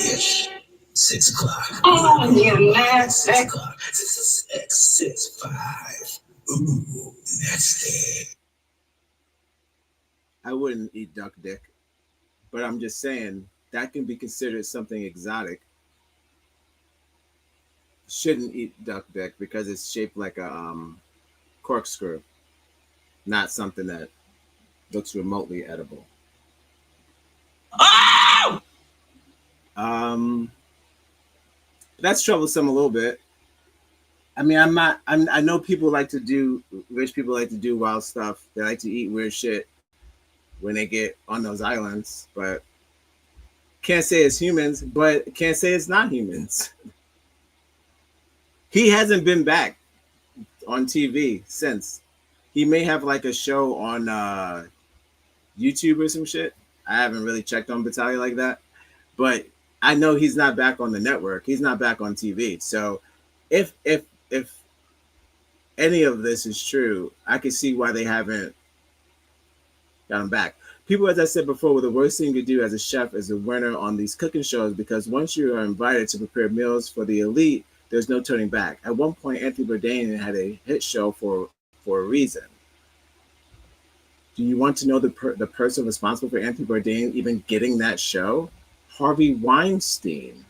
6 o'clock. Oh, you nasty. 6 o'clock. 6, 5. Ooh, nasty. I wouldn't eat duck dick, but I'm just saying that can be considered something exotic. Shouldn't eat duck dick because it's shaped like a corkscrew, not something that looks remotely edible. Oh! That's troublesome a little bit. I mean, I know people like to do, rich people like to do wild stuff. They like to eat weird shit when they get on those islands, but can't say it's humans, but can't say it's not humans. He hasn't been back on TV since. He may have like a show on YouTube or some shit. I haven't really checked on Batali like that, but I know he's not back on the network. He's not back on TV. So if any of this is true, I can see why they haven't got him back. People, as I said before, were the worst thing you could do as a chef as a winner on these cooking shows, because once you are invited to prepare meals for the elite, there's no turning back. At one point, Anthony Bourdain had a hit show for a reason. Do you want to know the person responsible for Anthony Bourdain even getting that show? Harvey Weinstein.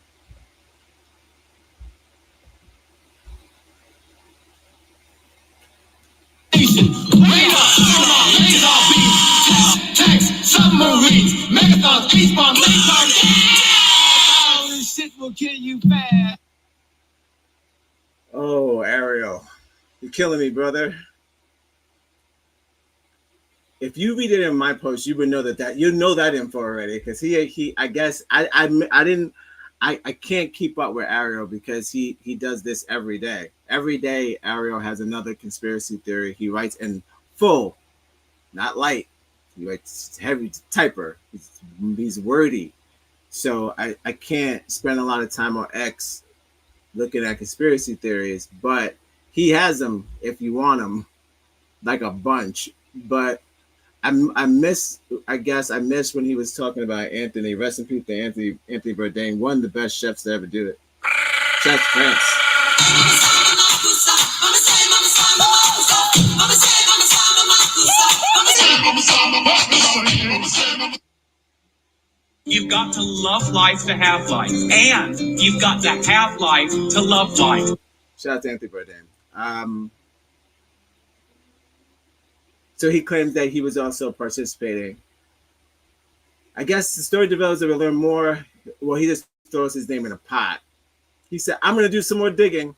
Submarines, megathons, beast bomb, napalm, gas! This shit will kill you fast. Oh, Ariel, you're killing me, brother. If you read it in my post, you would know that you know that info already, because he I guess I I can't keep up with Ariel because he does this every day. Every day Ariel has another conspiracy theory. He writes in full, not light. He writes heavy typer. He's wordy. So I can't spend a lot of time on X looking at conspiracy theories, but he has them if you want them, like a bunch. But I miss when he was talking about Anthony. Rest in peace to Anthony Bourdain, one of the best chefs to ever do it. Chef Prince. You've got to love life to have life, and you've got to have life to love life. Shout out to Anthony Bourdain. So he claims that he was also participating. I guess the story develops that we learn more. Well, he just throws his name in a pot. He said, I'm going to do some more digging.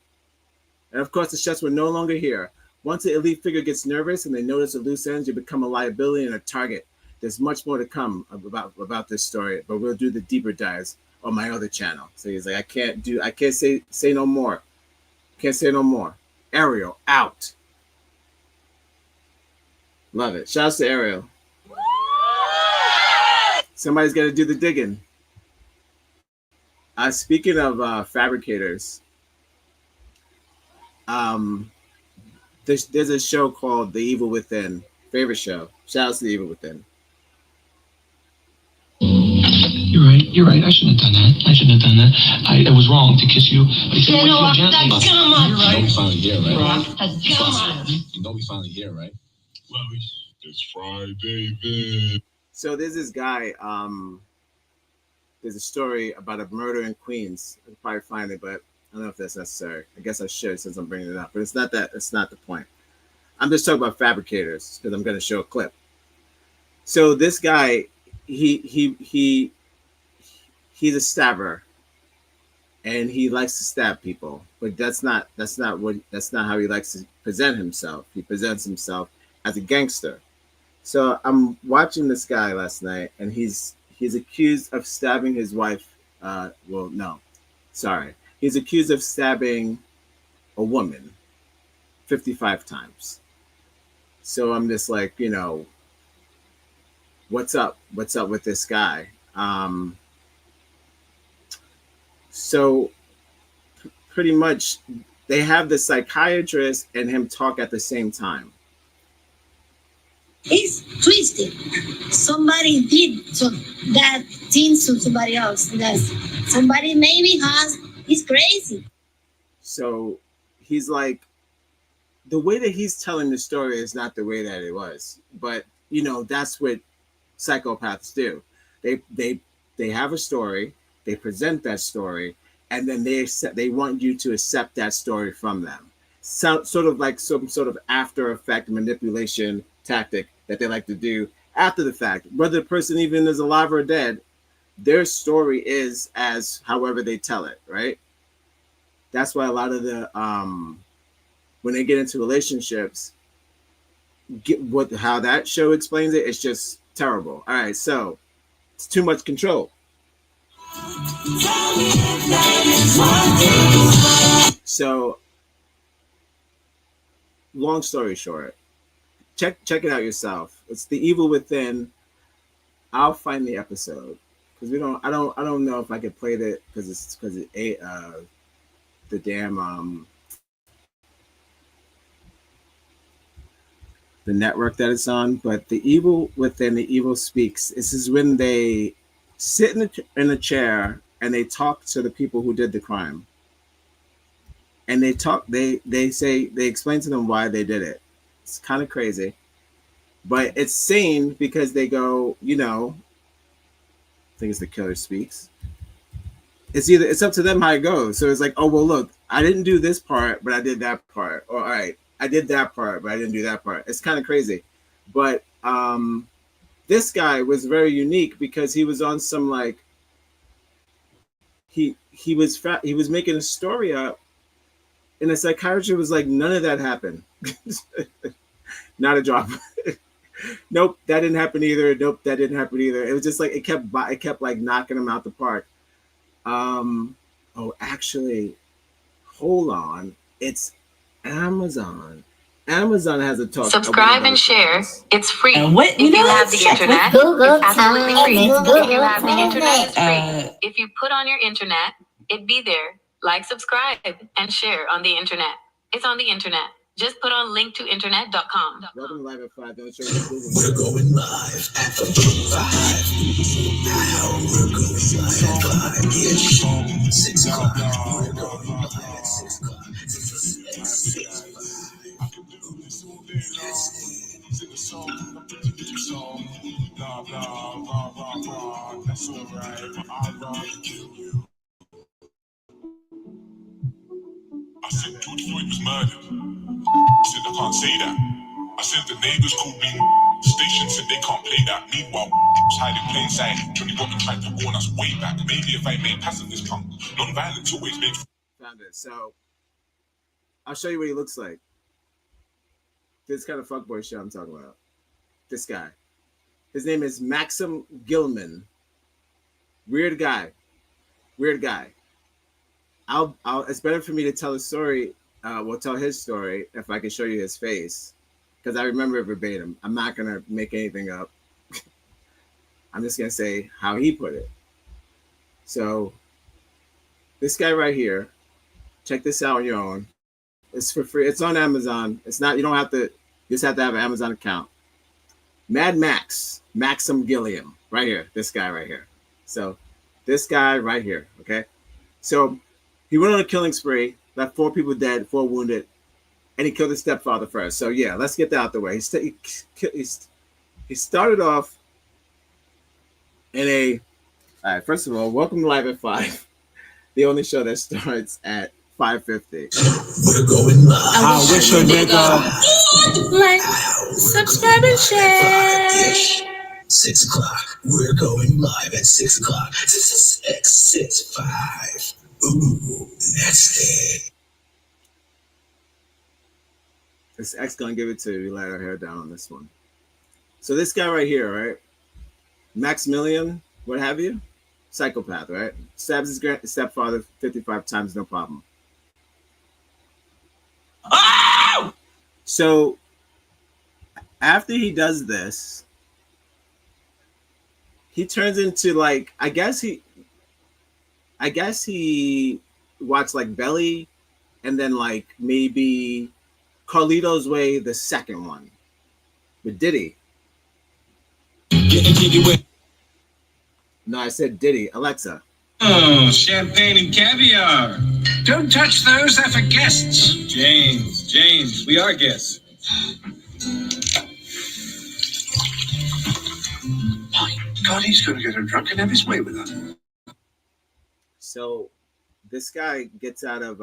And of course, the chefs were no longer here. Once the elite figure gets nervous and they notice the loose ends, you become a liability and a target. There's much more to come about this story, but we'll do the deeper dives on my other channel. So he's like, I can't say no more. Can't say no more. Ariel, out. Love it. Shouts to Ariel. Somebody's got to do the digging. Speaking of fabricators, there's a show called The Evil Within. Favorite show. Shouts to The Evil Within. You're right. I shouldn't have done that. I was wrong to kiss you. You know we finally here, right? You know we finally here, right? Well, it's Friday then. So there's this guy, there's a story about a murder in Queens. I can probably find it, but I don't know if that's necessary. I guess I should since I'm bringing it up, but it's not the point. I'm just talking about fabricators because I'm going to show a clip. So this guy, he's a stabber, and he likes to stab people, but that's not how he likes to present himself. He presents himself as a gangster. So I'm watching this guy last night, and he's accused of stabbing his wife. He's accused of stabbing a woman 55 times. So I'm just like, what's up? What's up with this guy? So pretty much they have the psychiatrist and him talk at the same time. It's twisted. Somebody did that thing to somebody else. That somebody maybe has. He's crazy. So he's like, the way that he's telling the story is not the way that it was. But that's what psychopaths do. They have a story, they present that story, and then they want you to accept that story from them. So, sort of like some sort of after effect manipulation tactic that they like to do after the fact. Whether the person even is alive or dead, their story is as however they tell it, right? That's why a lot of the when they get into relationships, how that show explains it, it's just terrible. All right, so it's too much control. So long story short, check it out yourself. It's The Evil Within. I'll find the episode because I don't know if I could play that because the damn the network that it's on. But The Evil Within, The Evil Speaks. This is when they sit in a chair and they talk to the people who did the crime. And they explain to them why they did it. It's kind of crazy, but it's sane because they go, I think it's The Killer Speaks. It's up to them how it goes. So it's like, oh, well, look, I didn't do this part, but I did that part. Or, all right, I did that part, but I didn't do that part. It's kind of crazy. But this guy was very unique because he was on some like, he was making a story up, and the psychiatrist was like, none of that happened. Not a drop. Nope, that didn't happen either. Nope, that didn't happen either. It was just like it kept like knocking him out the park. Oh, actually, hold on. It's Amazon. Amazon has a talk. Subscribe and share. It's free. What? If you have the check with internet, Google it's absolutely time. free. It's If Google you have the internet, it's time. free. If you put on your internet, it be there. Like, subscribe, and share on the internet. It's on the internet. Just put on link to internet.com. Welcome to Live at 5. Don't show We're going live at 5. Now we're going live at 5-ish. 6 o'clock. We're going live at 6 o'clock. 6. That's alright. I said George Floyd was murdered. I said I can't say that. I said the neighbors called me. The station said they can't play that. Meanwhile, was hiding plain sight. Johnny Walker tried to warn us way back. Maybe if I made pacifist punk, non-violence always made. found it. So I'll show you what he looks like. This kind of fuckboy shit I'm talking about. This guy. His name is Maxim Gilman. Weird guy. Weird guy. I'll it's better for me to tell a story. We'll tell his story if I can show you his face, because I remember it verbatim. I'm not gonna make anything up. I'm just gonna say how he put it. So this guy right here, check this out on your own. It's for free. It's on Amazon. It's not. You don't have to. You just have to have an Amazon account. Mad Max, Maxim Gilliam, right here. This guy right here. So this guy right here. Okay. So he went on a killing spree, left 4 people dead, 4 wounded, and he killed his stepfather first. So yeah, let's get that out the way. He started off in a. All right. First of all, welcome to Live at 5, the only show that starts at 5:50. We're going live. I wish a nigga like, subscribe and share. 6 o'clock. We're going live at 6 o'clock. 665. Ooh, that's it. This X gonna give it to you. We let our hair down on this one. So this guy right here, right? Maximilian, what have you? Psychopath, right? Stabs his stepfather 55 times, no problem. Oh! So after he does this, he turns into like, I guess he watched like Belly, and then like maybe Carlito's Way, the second one with Diddy. No, I said Diddy. Alexa. Oh, champagne and caviar. Don't touch those, they're for guests. James, we are guests. My God, he's going to get her drunk and have his way with her. So this guy gets out of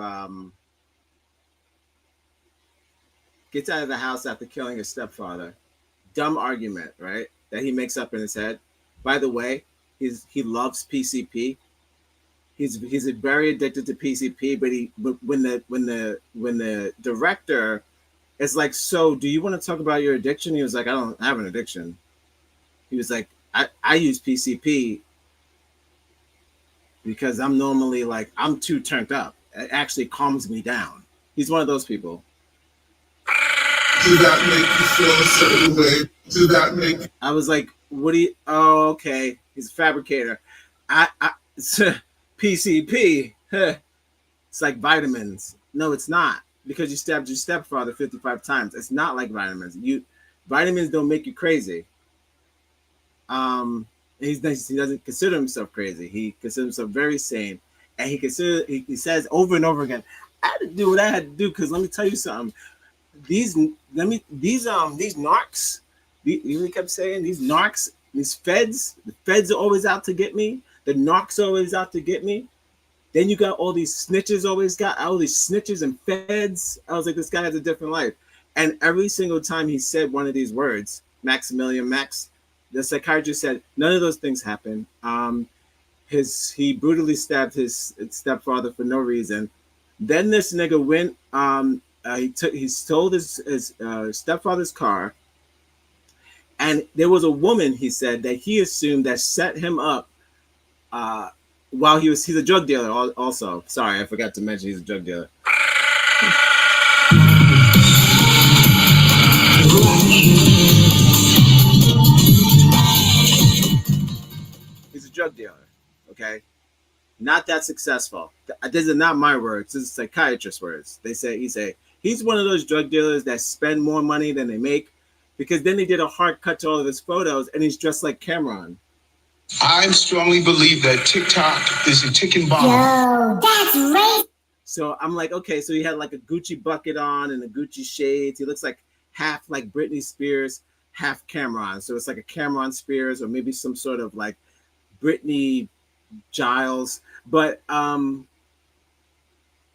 the house after killing his stepfather. Dumb argument, right? That he makes up in his head. By the way, he loves PCP. He's very addicted to PCP, but when the director is like, so do you want to talk about your addiction? He was like, I don't have an addiction. He was like, I use PCP because I'm normally like, I'm too turned up. It actually calms me down. He's one of those people. Did that make you feel a certain way? Did that make? I was like, what do you? Oh, okay. He's a fabricator. PCP. It's like vitamins. No, it's not, because you stabbed your stepfather 55 times. It's not like vitamins. Vitamins don't make you crazy. He doesn't consider himself crazy. He considers himself very sane, and he says over and over again, I had to do what I had to do, because let me tell you something. These narcs, he kept saying, these narcs, these feds, the feds are always out to get me. The narcs are always out to get me. Then you got all these snitches, all these snitches and feds. I was like, this guy has a different life. And every single time he said one of these words, Maximilian, the psychiatrist said, none of those things happened. He brutally stabbed his stepfather for no reason. Then this nigga went, he stole his stepfather's car, and there was a woman, he said, that he assumed that set him up while he's a drug dealer also. Sorry, I forgot to mention he's a drug dealer. He's a drug dealer, okay? Not that successful. These are not my words. This is psychiatrist words. He say he's one of those drug dealers that spend more money than they make, because then they did a hard cut to all of his photos and he's dressed like Cameron. I strongly believe that TikTok is a ticking bomb. Yo, that's right. So I'm like, okay, so he had like a Gucci bucket on and a Gucci shades. He looks like half like Britney Spears, half Cameron. So it's like a Cameron Spears or maybe some sort of like Britney Giles, but some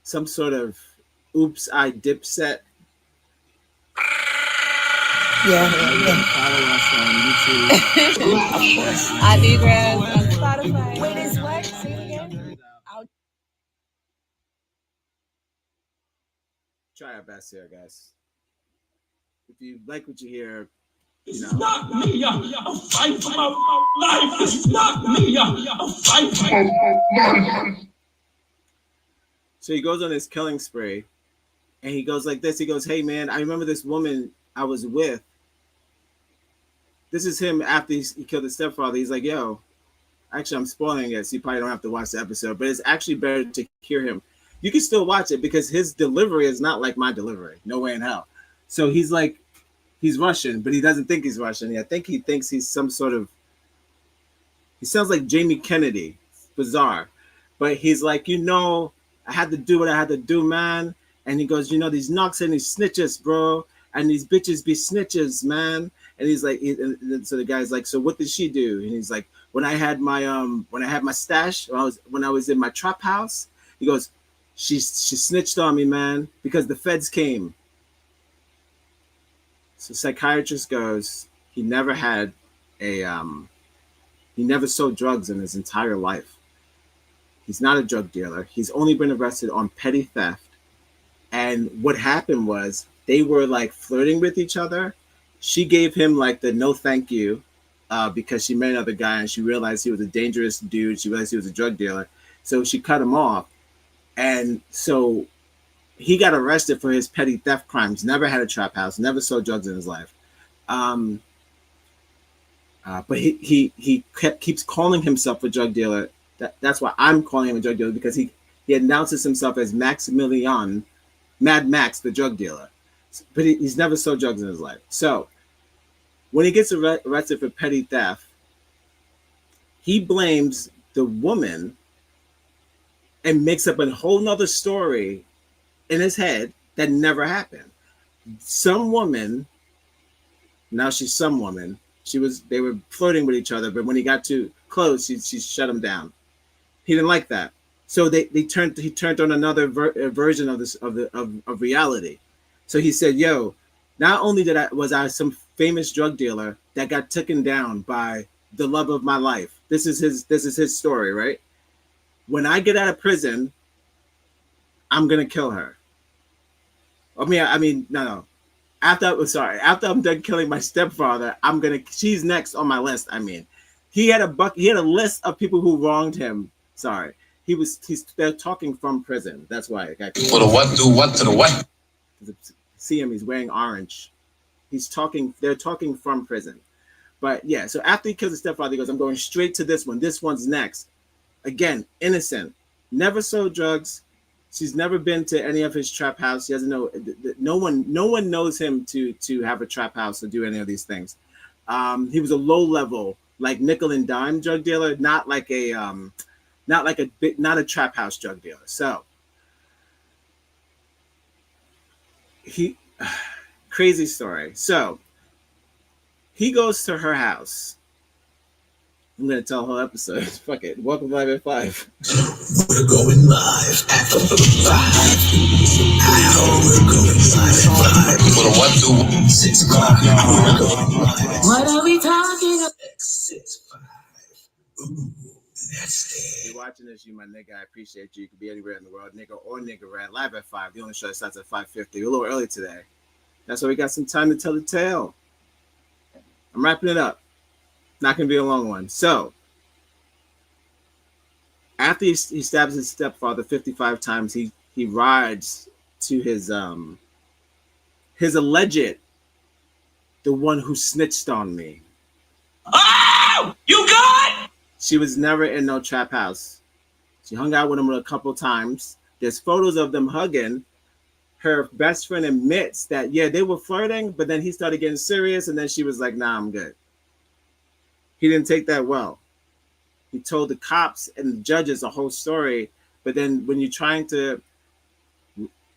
sort of oops, I Dipset. Yeah. Follow us on YouTube. Of course. I need Red on Spotify. Wait, is what? Say it again. Try our best here, guys. If you like what you hear, It's not me. I'll fight for my life. It's not me. I'll fight for my So he goes on this killing spree, and he goes like this. He goes, "Hey man, I remember this woman I was with." This is him after he killed his stepfather. He's like, "Yo, actually, I'm spoiling it, so you probably don't have to watch the episode, but it's actually better to hear him. You can still watch it because his delivery is not like my delivery. No way in hell." So he's like, he's Russian, but he doesn't think he's Russian. I think he thinks he's some sort of. He sounds like Jamie Kennedy. It's bizarre, but he's like, I had to do what I had to do, man. And he goes, these knocks and these snitches, bro, and these bitches be snitches, man. And he's like, so the guy's like, so what did she do? And he's like, when I had my stash, when I was in my trap house, he goes, she snitched on me, man, because the feds came. So psychiatrist goes, he never sold drugs in his entire life. He's not a drug dealer. He's only been arrested on petty theft. And what happened was they were like flirting with each other. She gave him like the no thank you because she met another guy and she realized he was a dangerous dude. She realized he was a drug dealer. So she cut him off. And so he got arrested for his petty theft crimes. Never had a trap house. Never sold drugs in his life. But he keeps calling himself a drug dealer. That's why I'm calling him a drug dealer, because he announces himself as Maximilian, Mad Max, the drug dealer. But he's never sold drugs in his life. So when he gets arrested for petty theft, he blames the woman and makes up a whole nother story in his head that never happened. Some woman, now she's some woman, they were flirting with each other, but when he got too close, she shut him down. He didn't like that. So he turned on another version of this of reality. So he said, "Yo, not only was I some famous drug dealer that got taken down by the love of my life. This is his story, right? When I get out of prison, I'm gonna kill her. I mean, no. After I'm done killing my stepfather, she's next on my list. I mean, he had a list of people who wronged him. Sorry, they're talking from prison. That's why. For the what do what to the what? See him, he's wearing orange. They're talking from prison. But yeah, so after he kills his stepfather, he goes, I'm going straight to this one. This one's next. Again, innocent. Never sold drugs. She's never been to any of his trap house. She doesn't know. No one knows him to have a trap house or do any of these things. He was a low level, like nickel and dime drug dealer, not a trap house drug dealer. So crazy story. So he goes to her house. I'm going to tell the whole episode. Fuck it. Welcome live at 5. We're going live at 5. We're going live at 5. For the what do 6 o'clock. We're going live. What are we talking about? 6, 5. Ooh, that's it. If you're watching this, you my nigga, I appreciate you. You can be anywhere in the world, nigga or nigga rat. Live at 5. The only show that starts at 5:50. We're a little early today. That's why we got some time to tell the tale. I'm wrapping it up. Not going to be a long one. So, after he stabs his stepfather 55 times, he rides to his alleged, the one who snitched on me. Oh, you good? She was never in no trap house. She hung out with him a couple times. There's photos of them hugging. Her best friend admits that, yeah, they were flirting, but then he started getting serious, and then she was like, nah, I'm good. He didn't take that well. He told the cops and the judges a whole story, but then when you're trying to,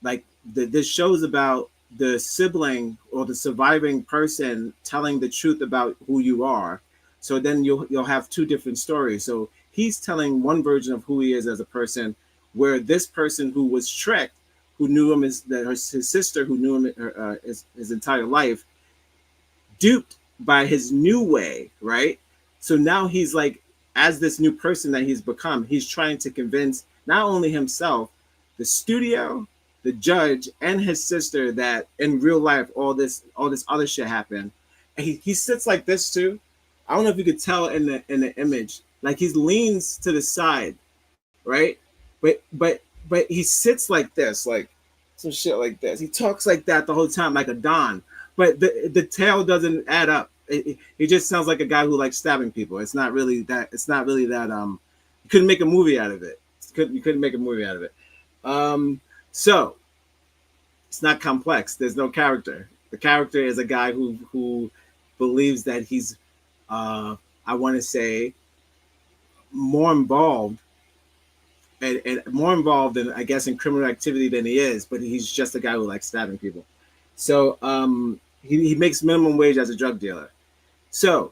like, this show's about the sibling or the surviving person telling the truth about who you are. So then you'll have two different stories. So he's telling one version of who he is as a person, where this person who was tricked, who knew him as his sister, who knew him his entire life, duped by his new way, right? So now he's like, as this new person that he's become, he's trying to convince not only himself, the studio, the judge, and his sister that in real life all this other shit happened. And he sits like this too. I don't know if you could tell in the image, like he leans to the side, right? But he sits like this, like some shit like this. He talks like that the whole time, like a don. But the tail doesn't add up. It just sounds like a guy who likes stabbing people. It's not really that. You couldn't make a movie out of it. You couldn't make a movie out of it. So it's not complex. There's no character. The character is a guy who believes that he's I want to say more involved and more involved in, I guess, in criminal activity than he is, but he's just a guy who likes stabbing people. So he makes minimum wage as a drug dealer. So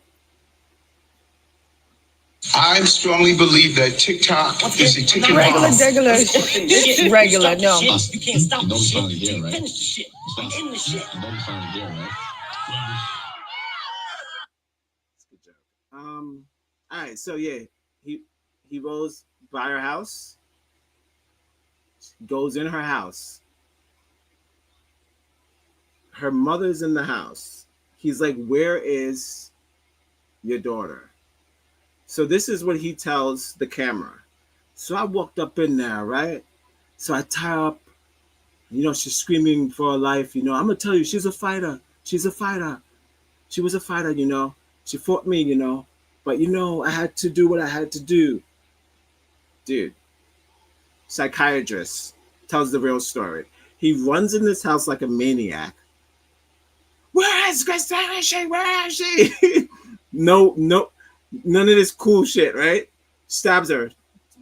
I strongly believe that TikTok is a ticket Regular, bomb. regular. It's regular, no. You can't stop the shit. finally here, right? Finish the shit. I'm in the shit. You know we finally here, right? good joke. All right, so yeah, he goes by her house, goes in her house. Her mother's in the house. He's like, where is your daughter? So this is what he tells the camera. So I walked up in there, right? So I tie her up. You know, she's screaming for her life. You know, I'm going to tell you, she's a fighter. She's a fighter. She was a fighter, you know. She fought me, you know. But, you know, I had to do what I had to do. Dude, psychiatrist tells the real story. He runs in this house like a maniac. Where is Christine? Where is she? No, none of this cool shit, right? Stabs her,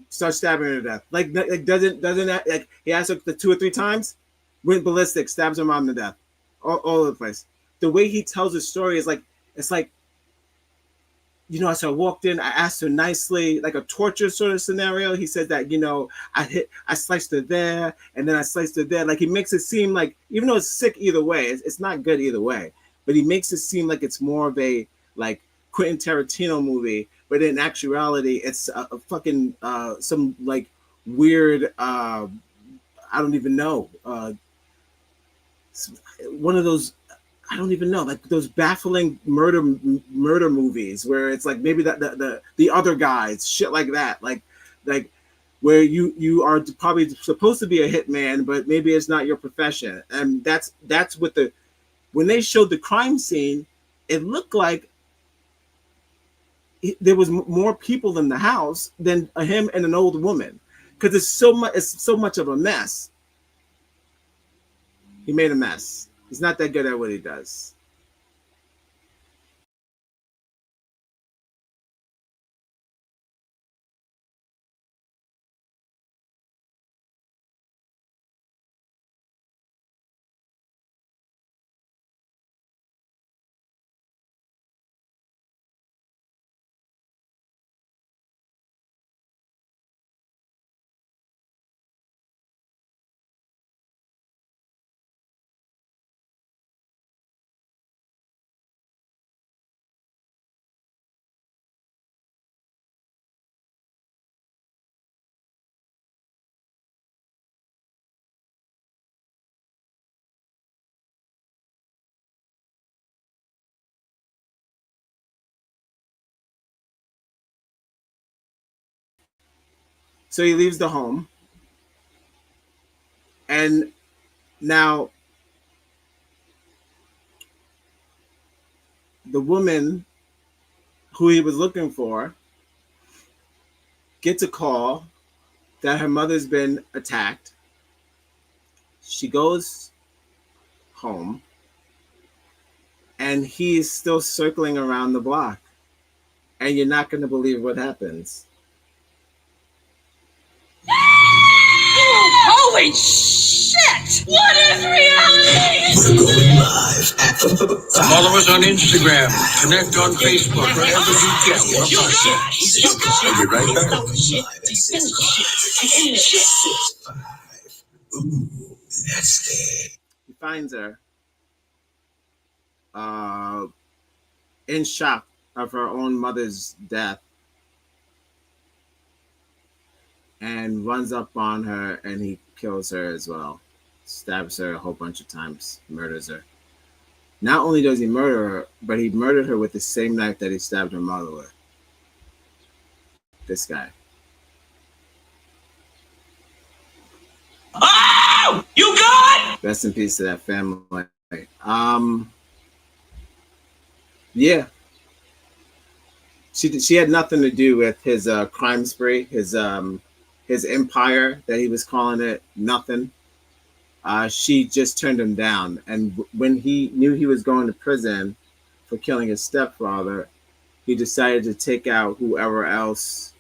starts stabbing her to death. Like doesn't like he asked her the 2 or 3 times, went ballistic, stabs her mom to death, all over the place. The way he tells the story is like it's like, you know, as I walked in, I asked her nicely, like a torture sort of scenario. He said that, you know, I sliced her there, and then I sliced her there. Like he makes it seem like, even though it's sick either way, it's not good either way. But he makes it seem like it's more of a like Quentin Tarantino movie, but in actuality, it's a fucking some like weird I don't even know one of those. I don't even know, like those baffling murder movies where it's like maybe the other guys, shit like that, like where you are probably supposed to be a hitman, but maybe it's not your profession. And that's what when they showed the crime scene, it looked like there was more people in the house than him and an old woman, because it's so much of a mess. He made a mess. He's not that good at what he does. So he leaves the home. And now the woman who he was looking for gets a call that her mother's been attacked. She goes home, and he's still circling around the block. And you're not going to believe what happens. Holy shit! What is reality? We're going live. Follow us on Instagram. Connect on Facebook. Wherever you get your podcast. We'll be right back. He finds her in shock of her own mother's death and runs up on her, and he kills her as well. Stabs her a whole bunch of times, murders her. Not only does he murder her, but he murdered her with the same knife that he stabbed her mother with. This guy. Oh! You good? Rest in peace to that family. Yeah. She had nothing to do with his crime spree, his empire that he was calling it. Nothing. She just turned him down, and when he knew he was going to prison for killing his stepfather, he decided to take out whoever else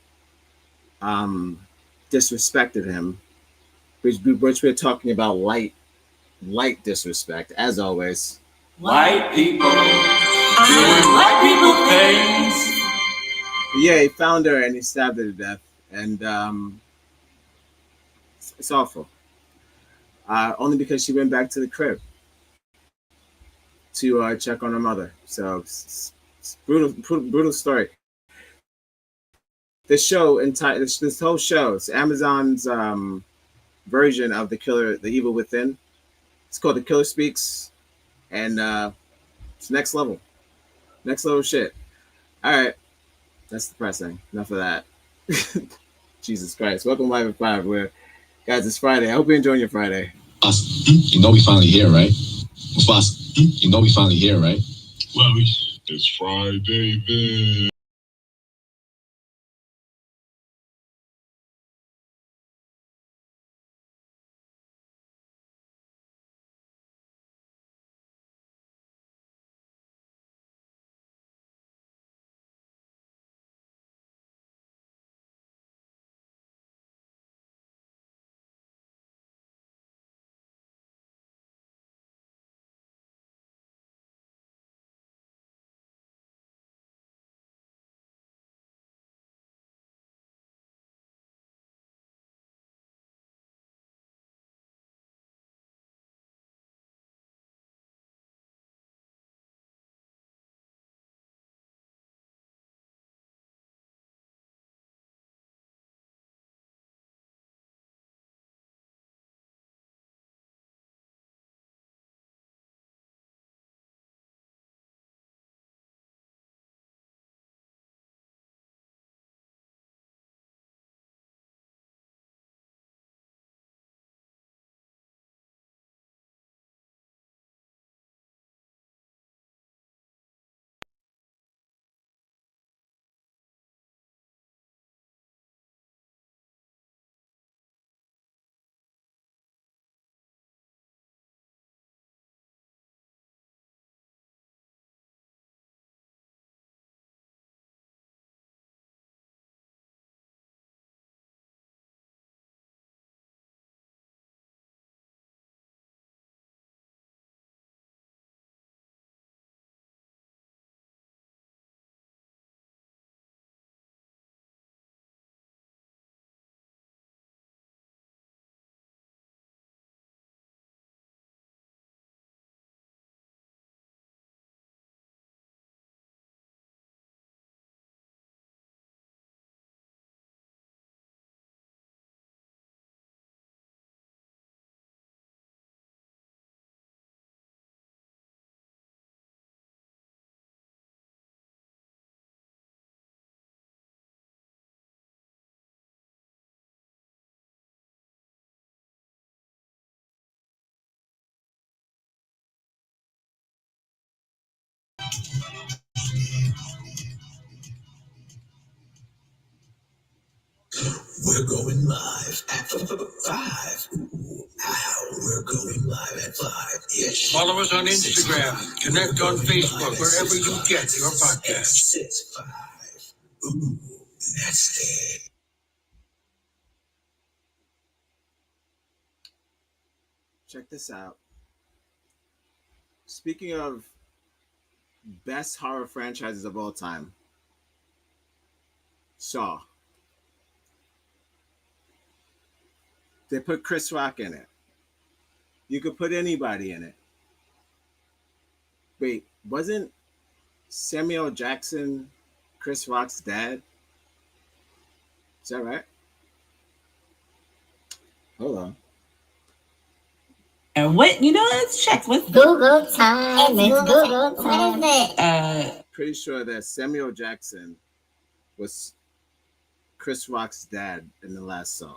disrespected him, which we're talking about light disrespect, as always. White people doing white people things. Yeah, he found her and he stabbed her to death, and it's awful. Only because she went back to the crib to check on her mother. So it's brutal story. This show, this whole show, it's Amazon's version of The Evil Within. It's called The Killer Speaks, and it's next level shit. All right, that's depressing. Enough of that. Jesus Christ. Welcome Live at 5. Guys, it's Friday. I hope you're enjoying your Friday. Us, you know we finally here, right? Us, you know we finally here, right? Well, it's Friday then. We're going live at 5. Ooh, ow, we're going live at 5. Yes. Follow us on Instagram. Connect on Facebook, wherever you get your podcasts. 6, 5. Ooh, that's it. Check this out. Speaking of best horror franchises of all time, Saw. They put Chris Rock in it. You could put anybody in it. Wait, wasn't Samuel Jackson Chris Rock's dad? Is that right? Hold on. And what, let's check. What's Google time. It's Google time. What is it? Pretty sure that Samuel Jackson was Chris Rock's dad in the last Saw.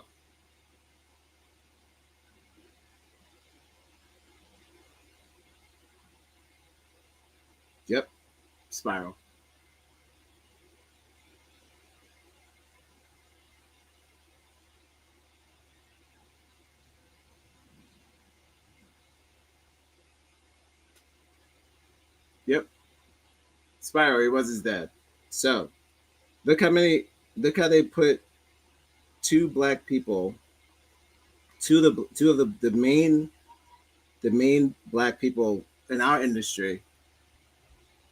Yep. Spiral. Yep. Spiral, he was his dad. So look how they put two black people, two of the main black people in our industry.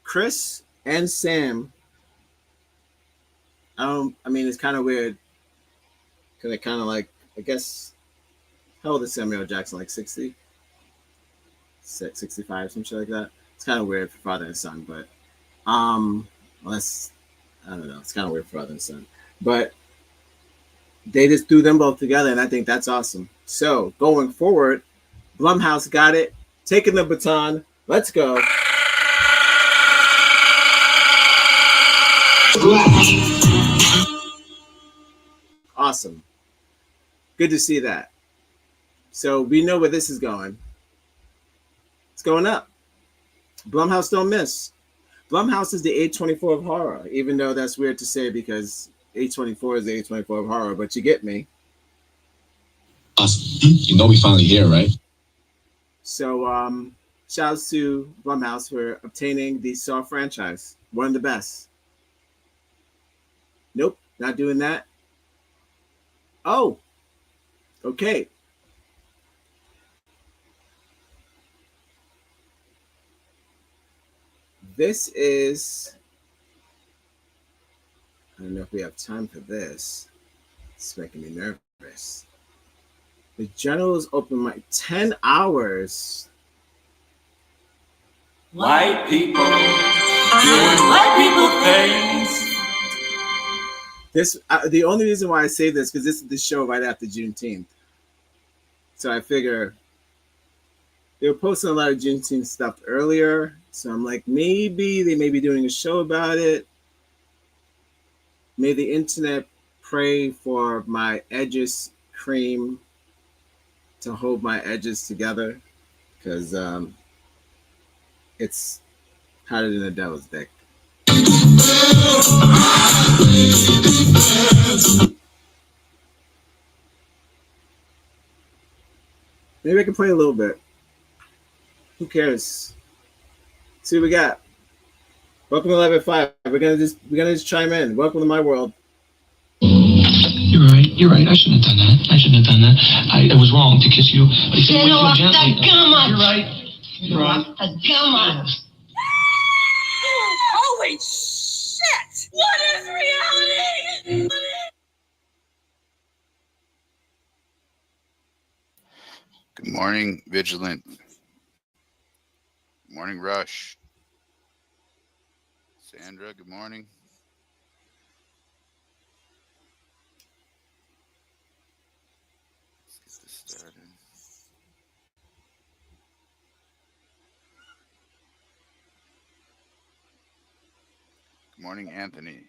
Chris and Sam. I mean, it's kind of weird. Cause kind of like, I guess, how old is Samuel Jackson? Like 60? 65, some shit like that. It's kind of weird for father and son, but unless, I don't know, it's kind of weird for father and son. But they just threw them both together, and I think that's awesome. So going forward, Blumhouse got it, taking the baton. Let's go. Awesome. Good to see that. So we know where this is going. It's going up. Blumhouse don't miss. Blumhouse is the A24 of horror, even though that's weird to say because A24 is the A24 of horror, but you get me. You know we finally here, right? So shouts to Blumhouse for obtaining the Saw franchise. One of the best. Nope, not doing that. Oh, okay. This is, I don't know if we have time for this. It's making me nervous. The General's open mic, 10 hours. White people doing white people things. This the only reason why I say this because this is the show right after Juneteenth. So I figure they were posting a lot of Juneteenth stuff earlier. So I'm like, maybe they may be doing a show about it. May the internet pray for my edges cream to hold my edges together. Because it's hotter than a devil's dick. Maybe I can play a little bit. Who cares? See what we got. Welcome to Live at 5. We're gonna just chime in. Welcome to my world. You're right. I shouldn't have done that. I was wrong to kiss you. You're right. Holy shit! What is reality? Good morning, Vigilant. Good morning, Rush. Sandra, good morning. Let's get this started. Good morning, Anthony.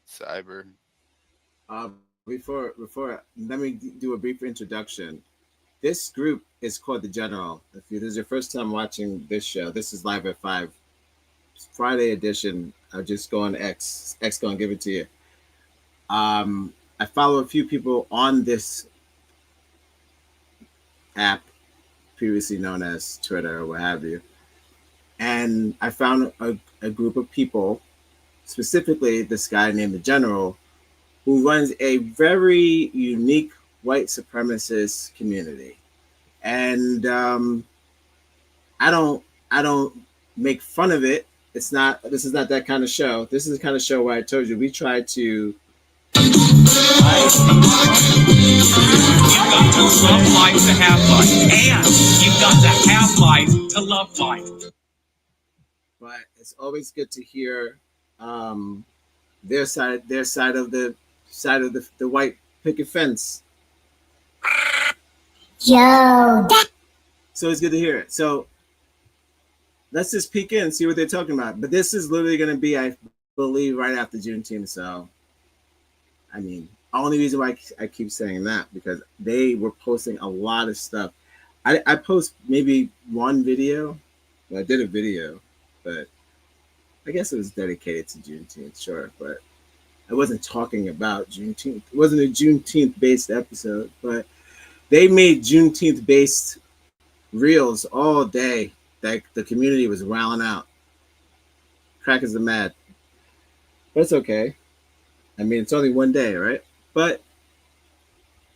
Cyber. Before let me do a brief introduction. this group is called The General. If this is your first time watching this show, this is live at 5. Friday edition. I'll just go on X. X gonna give it to you. I follow a few people on this app, previously known as Twitter or what have you. And I found a group of people, specifically this guy named The General, who runs a very unique white supremacist community. And I don't make fun of it. This is not that kind of show. This is the kind of show where I told you we try to You've got to love life to have life, and you've got to have life to love life. But it's always good to hear their side of the white picket fence. Yo. So it's good to hear it. So let's just peek in and see what they're talking about. But this is literally going to be, I believe, right after Juneteenth. So, I mean, only reason why I keep saying that, because they were posting a lot of stuff. I post maybe one video. Well, I did a video, but I guess it was dedicated to Juneteenth, sure. But I wasn't talking about Juneteenth. It wasn't a Juneteenth-based episode, but they made Juneteenth-based reels all day. Like the community was wilding out. Crackers are mad. But it's okay. I mean, it's only one day, right? But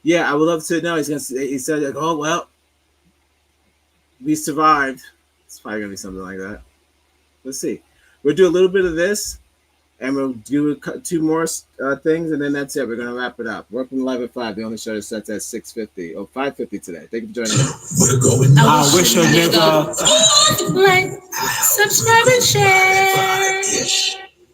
yeah, I would love to know. He said, like, oh, well, we survived. It's probably going to be something like that. Let's see. We'll do a little bit of this, and we'll do 2 more things, and then that's it. We're going to wrap it up. Working live at 5. The only show that sets at 6:50. Oh, 5:50 today. Thank you for joining me. We're going I wish a nigga. Like, subscribe, and share.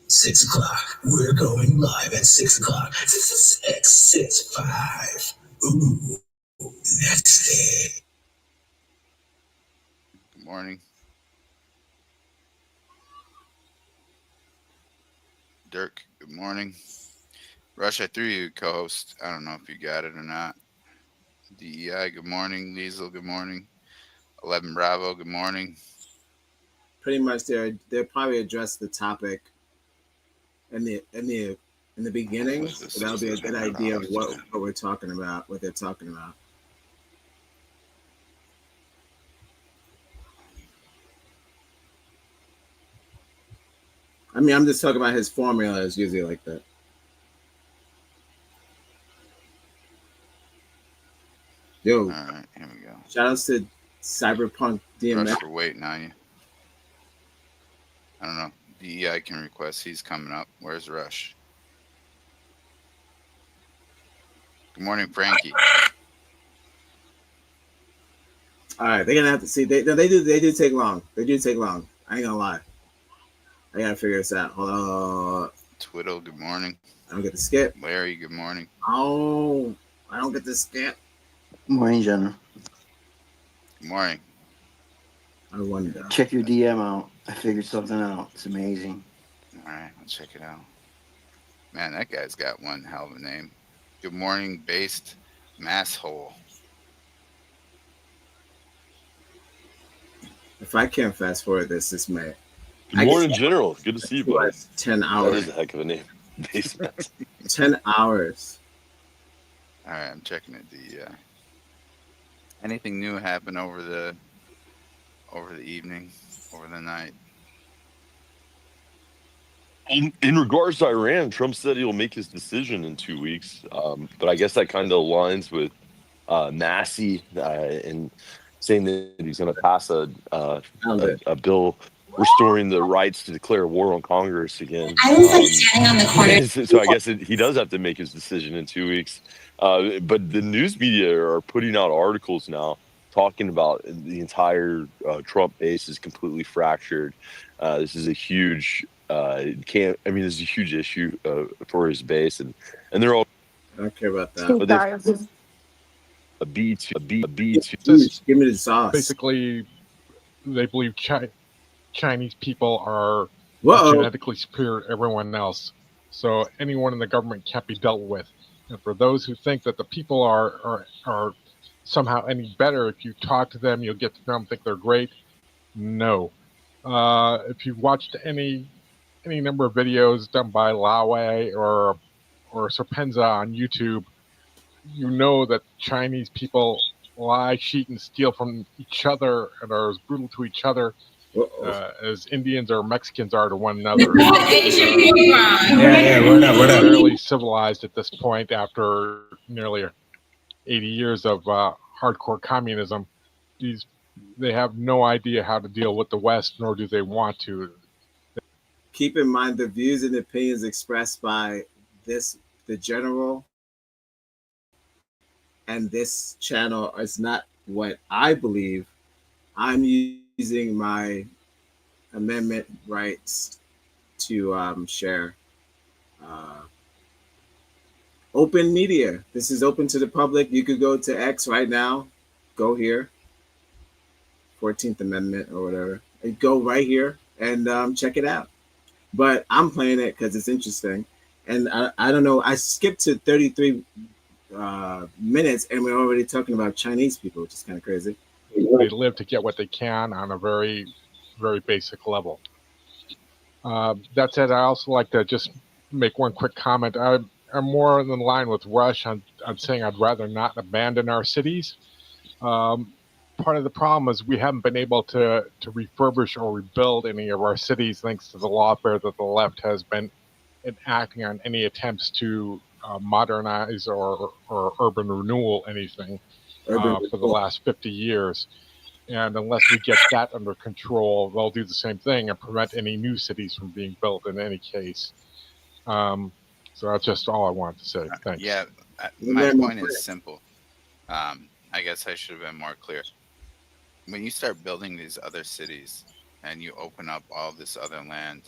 6 o'clock. We're going live at 6 o'clock. 6:5. Ooh, that's it. Good morning. Dirk, good morning. Rush, I threw you co-host. I don't know if you got it or not. DEI, good morning. Liesel, good morning. 11 Bravo, good morning. Pretty much, they'll probably address the topic in the beginning. So that'll be a good idea of what we're talking about, what they're talking about. I mean, I'm just talking about his formula is usually like that. Yo, all right, here we go. Shout outs to Cyberpunk DMX. Rush for waiting on you. I don't know. DEI can request. He's coming up. Where's Rush? Good morning, Frankie. All right, they're gonna have to see. They do take long. They do take long. I ain't gonna lie. I gotta figure this out. Hold on. Twiddle, good morning. I don't get the skip. Larry, good morning. Oh, I don't get the skip. Good morning, General. Good morning. I wonder. Check your DM out. I figured something out. It's amazing. All right, I'll check it out. Man, that guy's got one hell of a name. Good morning, based masshole. If I can't fast forward this may. Good morning, General. Good to see you, buddy. 10 hours. That is a heck of a name. 10 hours. All right, I'm checking it. Anything new happen over the evening, over the night? In regards to Iran, Trump said he'll make his decision in 2 weeks. But I guess that kind of aligns with Massey and saying that he's going to pass a bill restoring the rights to declare war on Congress again. I was like standing on the corner. So I guess he does have to make his decision in 2 weeks. But the news media are putting out articles now talking about the entire Trump base is completely fractured. This is a huge this is a huge issue for his base, and they're all. I don't care about that. But a B2. Give me the sauce. Basically, they believe Chinese people are genetically superior to everyone else. So anyone in the government can't be dealt with. And for those who think that the people are somehow any better. If you talk to them, you'll get to know them, think they're great. No. If you've watched any number of videos done by Laoway or Serpenza on YouTube, you know that Chinese people lie, cheat, and steal from each other and are as brutal to each other as Indians or Mexicans are to one another. We're up. Fairly civilized at this point after nearly 80 years of hardcore communism. They have no idea how to deal with the West, nor do they want to. Keep in mind the views and opinions expressed by the general, and this channel is not what I believe. I'm using my amendment rights to share. Open media. This is open to the public. You could go to X right now. Go here. 14th Amendment or whatever. And go right here and check it out. But I'm playing it because it's interesting. And I don't know. I skipped to 33 minutes and we're already talking about Chinese people, which is kind of crazy. They live to get what they can on a very, very basic level. That said, I also like to just make one quick comment. I'm more in line with Rush on saying I'd rather not abandon our cities. Part of the problem is we haven't been able to refurbish or rebuild any of our cities thanks to the lawfare that the left has been enacting on any attempts to modernize or urban renewal anything for the last 50 years. And unless we get that under control, they'll do the same thing and prevent any new cities from being built in any case. So that's just all I wanted to say. Thanks. Yeah, my point is simple. I guess I should have been more clear. When you start building these other cities and you open up all this other land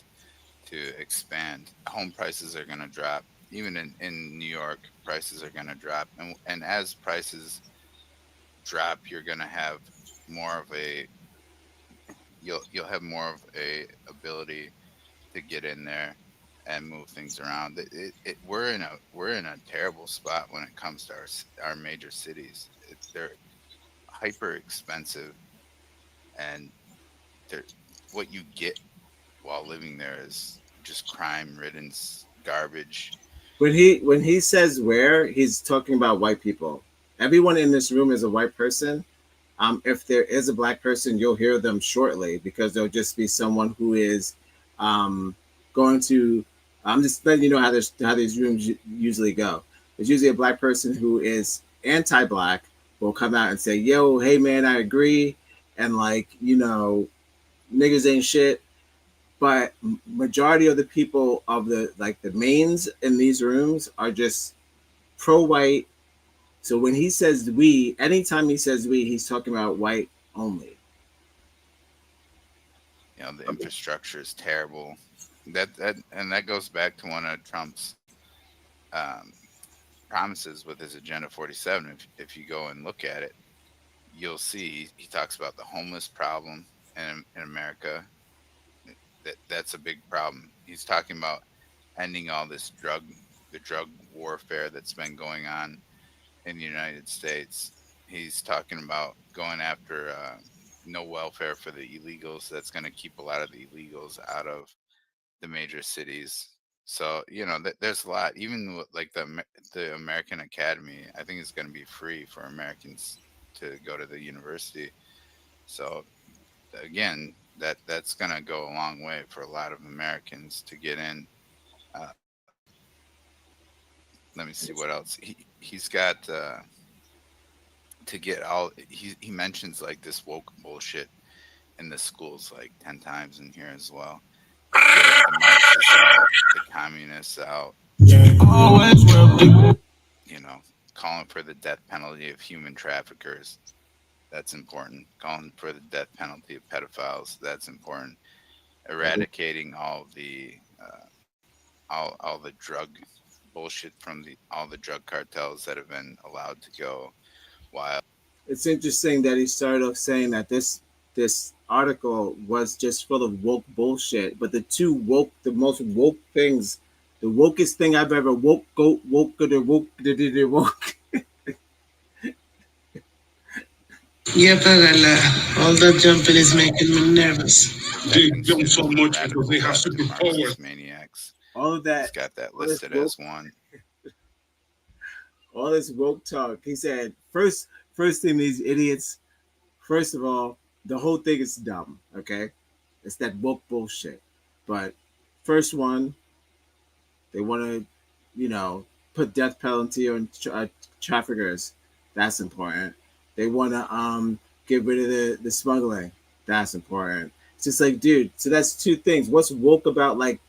to expand, home prices are going to drop. Even in New York, prices are going to drop. And as prices drop, you're going to have more of a you'll have more of a ability to get in there and move things around. We're in a terrible spot when it comes to our major cities. They're hyper expensive, and what you get while living there is just crime-ridden garbage. When he says where, he's talking about white people. Everyone in this room is a white person. If there is a black person, you'll hear them shortly because there'll just be someone who is going to. I'm just letting you know how these rooms usually go. There's usually a black person who is anti-black will come out and say, "Yo, hey man, I agree," and niggas ain't shit. But majority of the people of the mains in these rooms are just pro-white. So when he says we, anytime he says we, he's talking about white only. The infrastructure is terrible. That goes back to one of Trump's promises with his Agenda 47. If you go and look at it, you'll see he talks about the homeless problem in America. That's a big problem. He's talking about ending all this drug warfare that's been going on in the United States. He's talking about going after no welfare for the illegals. That's going to keep a lot of the illegals out of the major cities. So there's a lot. Even like the American Academy, I think it's going to be free for Americans to go to the university. So again, that's going to go a long way for a lot of Americans to get in. Let me see what else he's got to get all. He mentions like this woke bullshit in the schools like 10 times in here as well. Get the Marxists out, the communists out. Always will be. Calling for the death penalty of human traffickers. That's important. Calling for the death penalty of pedophiles. That's important. Eradicating all the drug bullshit from all the drug cartels that have been allowed to go wild. It's interesting that he started off saying that this article was just full of woke bullshit, but the most woke things, the wokest thing I've ever woke Yep, all that jumping is making me nervous. They jump so much because they have superpowers. Maniacs. All of that. He's got that all this listed woke, as one. all this woke talk. He said, first thing, these idiots. First of all, the whole thing is dumb. Okay, it's that woke bullshit. But first one, they want to, put death penalty on traffickers. That's important. They want to get rid of the smuggling. That's important. It's just like, dude. So that's two things. What's woke about like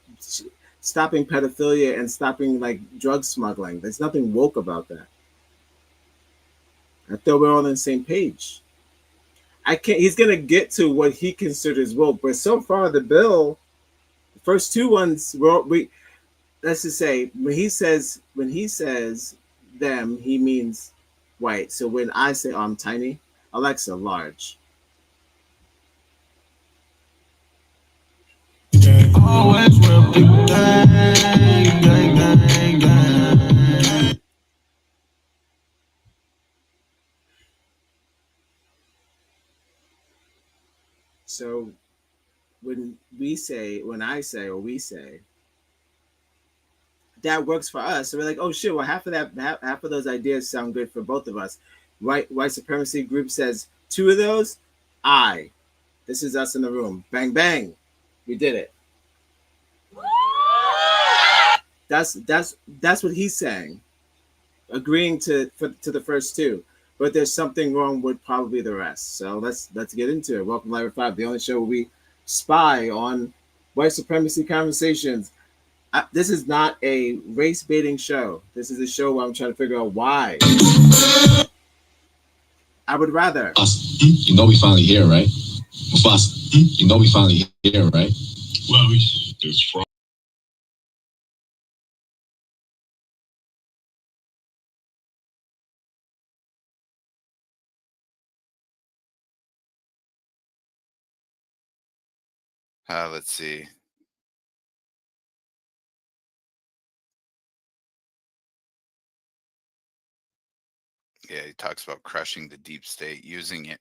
stopping pedophilia and stopping like drug smuggling? There's nothing woke about that. I thought we're all on the same page. I can't. He's gonna get to what he considers woke, but so far the bill, the first two ones, we let's just say when he says them, he means white. So when I say I'm tiny, Alexa large. Always will be gang, gang, gang, gang. So when I say, or we say, that works for us. So we're like, oh shit, well half of those ideas sound good for both of us. White supremacy group says 2 of those, this is us in the room. Bang bang. We did it. That's what he's saying. Agreeing to the first 2. But there's something wrong with probably the rest. So let's get into it. Welcome to Live 5, the only show where we spy on white supremacy conversations. This is not a race baiting show. This is a show where I'm trying to figure out why. I would rather. You know we finally here, right? Boss, you know we finally here, right? Well, it's Friday. Let's see. Yeah, he talks about crushing the deep state, using it,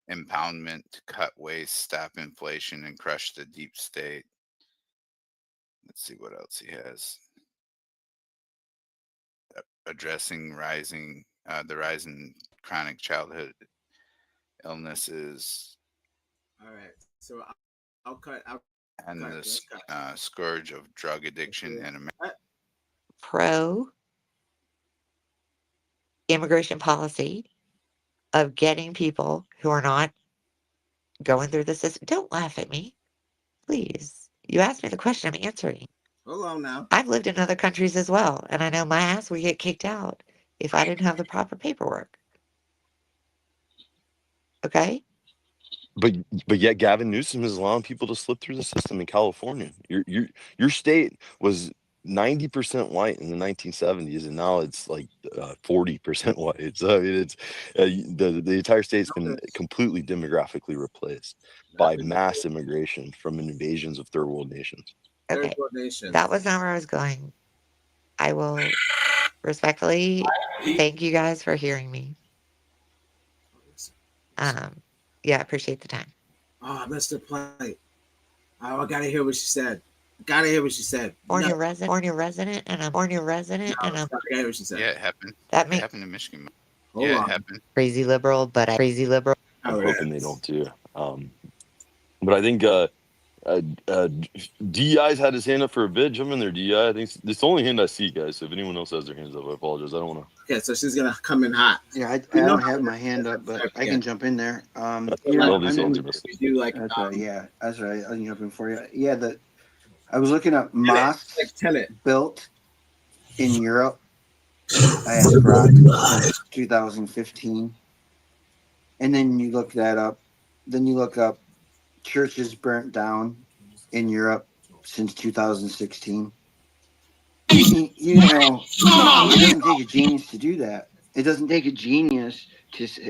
impoundment to cut waste, stop inflation, and crush the deep state. Let's see what else he has. Addressing the rise in chronic childhood illnesses. All right, so I'll cut. And the scourge of drug addiction in America. Pro immigration policy of getting people who are not going through the system. Don't laugh at me, please. You asked me the question, I'm answering. Hold on now. I've lived in other countries as well, and I know my ass would get kicked out if I didn't have the proper paperwork. Okay? But yet Gavin Newsom is allowing people to slip through the system in California. Your state was 90% white in the 1970s, and now it's like 40% white. So I mean, it's the entire state's been completely demographically replaced by mass immigration from invasions of third world nations. Okay, that was not where I was going. I will respectfully thank you guys for hearing me. Yeah, I appreciate the time. Oh, I missed her plight. Oh, I gotta hear what she said. Born resident, and I'm I gotta hear what she said. Yeah, it happened. It happened in Michigan. Hold on. It happened. Crazy liberal, but I'm hoping they don't too. But I think DEI's had his hand up for a bit. Jump in there, DEI. I think it's the only hand I see, guys. So if anyone else has their hands up, I apologize. I don't want to. Okay, so she's gonna come in hot. Yeah, I don't have my hand up, but I can jump in there. We do like that's right. Yeah, that's right. I'll jump in for you. Yeah, I was looking up mosques built in Europe. I had since 2015, and then you look that up. Then you look up churches burnt down in Europe since 2016. You know, it doesn't take a genius to do that. It doesn't take a genius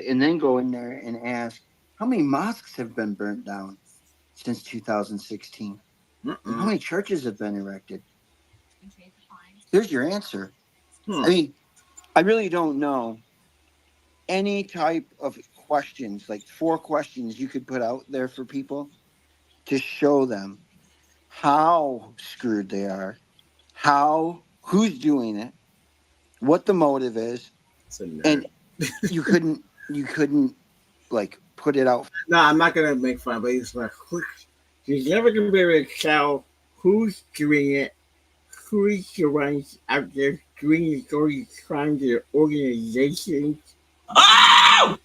and then go in there and ask, how many mosques have been burnt down since 2016? How many churches have been erected? Here's your answer. I mean, I really don't know. any type of questions, like 4 questions you could put out there for people to show them how screwed they are, who's doing it, what the motive is, and you couldn't like put it out. No, I'm not gonna make fun, but he's like, he's never gonna be able to tell who's doing it, who's the ones out there doing these crimes or organizations. Oh!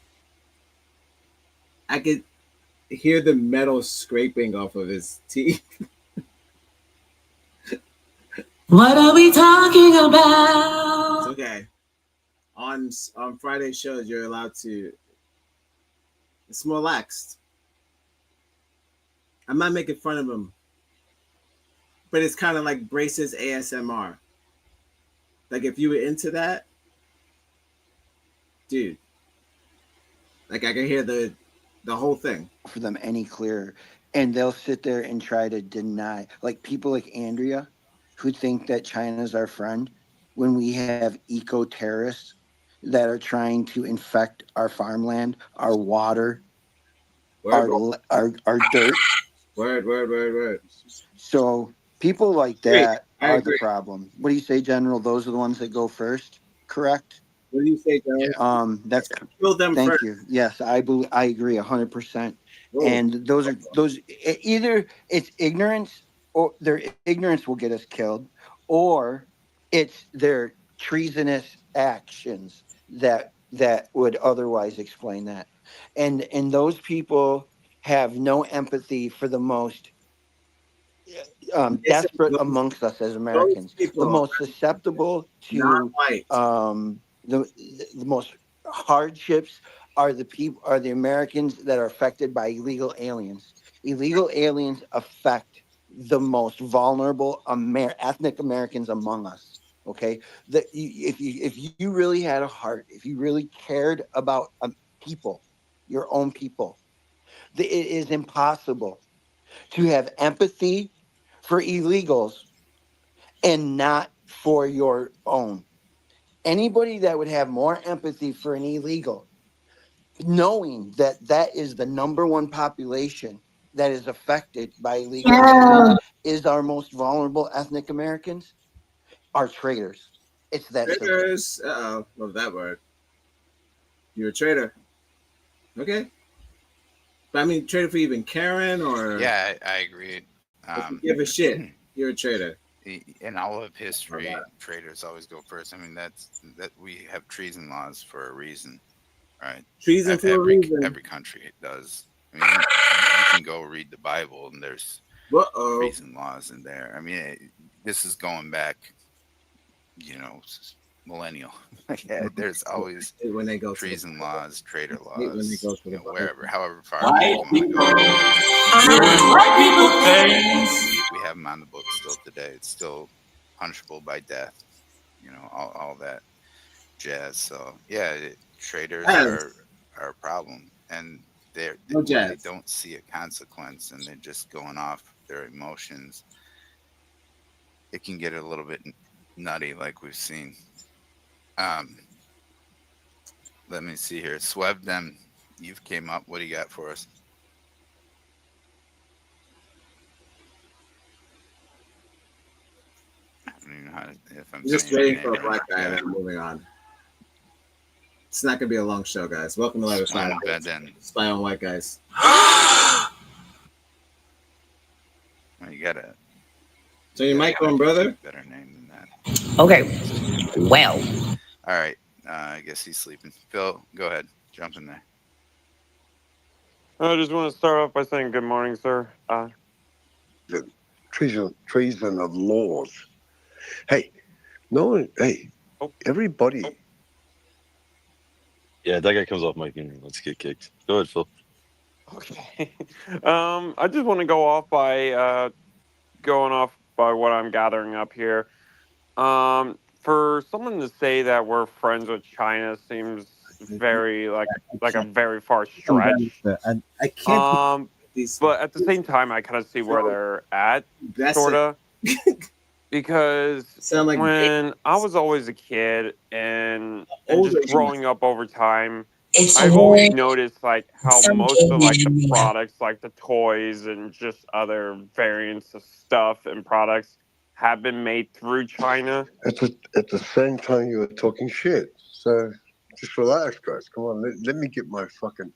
I could hear the metal scraping off of his teeth. What are we talking about? It's okay. On Friday shows, you're allowed to. It's more laxed. I'm not making fun of him, but it's kind of like Brace's ASMR. Like if you were into that, dude. Like I can hear the whole thing. For them any clearer, and they'll sit there and try to deny, like people like Andrea, who think that China's our friend, when we have eco-terrorists that are trying to infect our farmland, our water, our dirt. Word. So people like that are the problem. What do you say, General? Those are the ones that go first, correct? What do you say, General? That's kill them thank first. you. Yes, I agree 100%. Whoa. And those either it's ignorance, or their ignorance will get us killed, or it's their treasonous actions that would otherwise explain that. And those people have no empathy for the most desperate amongst us as Americans, the most susceptible to the most hardships are the Americans that are affected by illegal aliens. Illegal aliens affect the most vulnerable ethnic Americans among us. Okay, if you really had a heart, if you really cared about people, your own people, it is impossible to have empathy for illegals and not for your own. Anybody that would have more empathy for an illegal, knowing that that is the number one population that is affected by illegal aliens, is our most vulnerable ethnic Americans, are traitors. It's that Traitors. Love that word. You're a traitor. Okay. But I mean, traitor for even caring, or Yeah, I agree. if you give a shit, you're a traitor. In all of history, traitors always go first. I mean, that we have treason laws for a reason, right? Treason for a reason. Every country does. I mean, you can go read the Bible, and there's treason laws in there. I mean, this is going back, millennial. There's always when they go treason laws, traitor laws, when they go to the wherever, however far. White people things. We have them on the books still today. It's still punishable by death. All that jazz. So yeah, traitors are a problem, and they don't see a consequence, and they're just going off their emotions. It can get a little bit nutty, like we've seen. Let me see here. Sweb, them, you've came up. What do you got for us? I don't even know if I'm just waiting for a black guy, and then moving on. It's not going to be a long show, guys. Welcome to Live Spy on White Guys. Well, you got it. So your mic on, brother? Better name than that. Okay. Well. All right. I guess he's sleeping. Phil, go ahead. Jump in there. I just want to start off by saying good morning, sir. The treason of laws. Hey, everybody. Yeah, that guy comes off mic and let's get kicked. Go ahead, Phil. Okay. I just want to go off by what I'm gathering up here. For someone to say that we're friends with China seems very like a very far stretch. I can't. But at the same time, I kind of see where they're at, sorta. Because when I was always a kid and just growing up over time, I've always noticed like how most of like the products, like the toys and just other variants of stuff and products, have been made through China. At the same time, you were talking shit. So just relax, guys. Come on, let me get my fucking.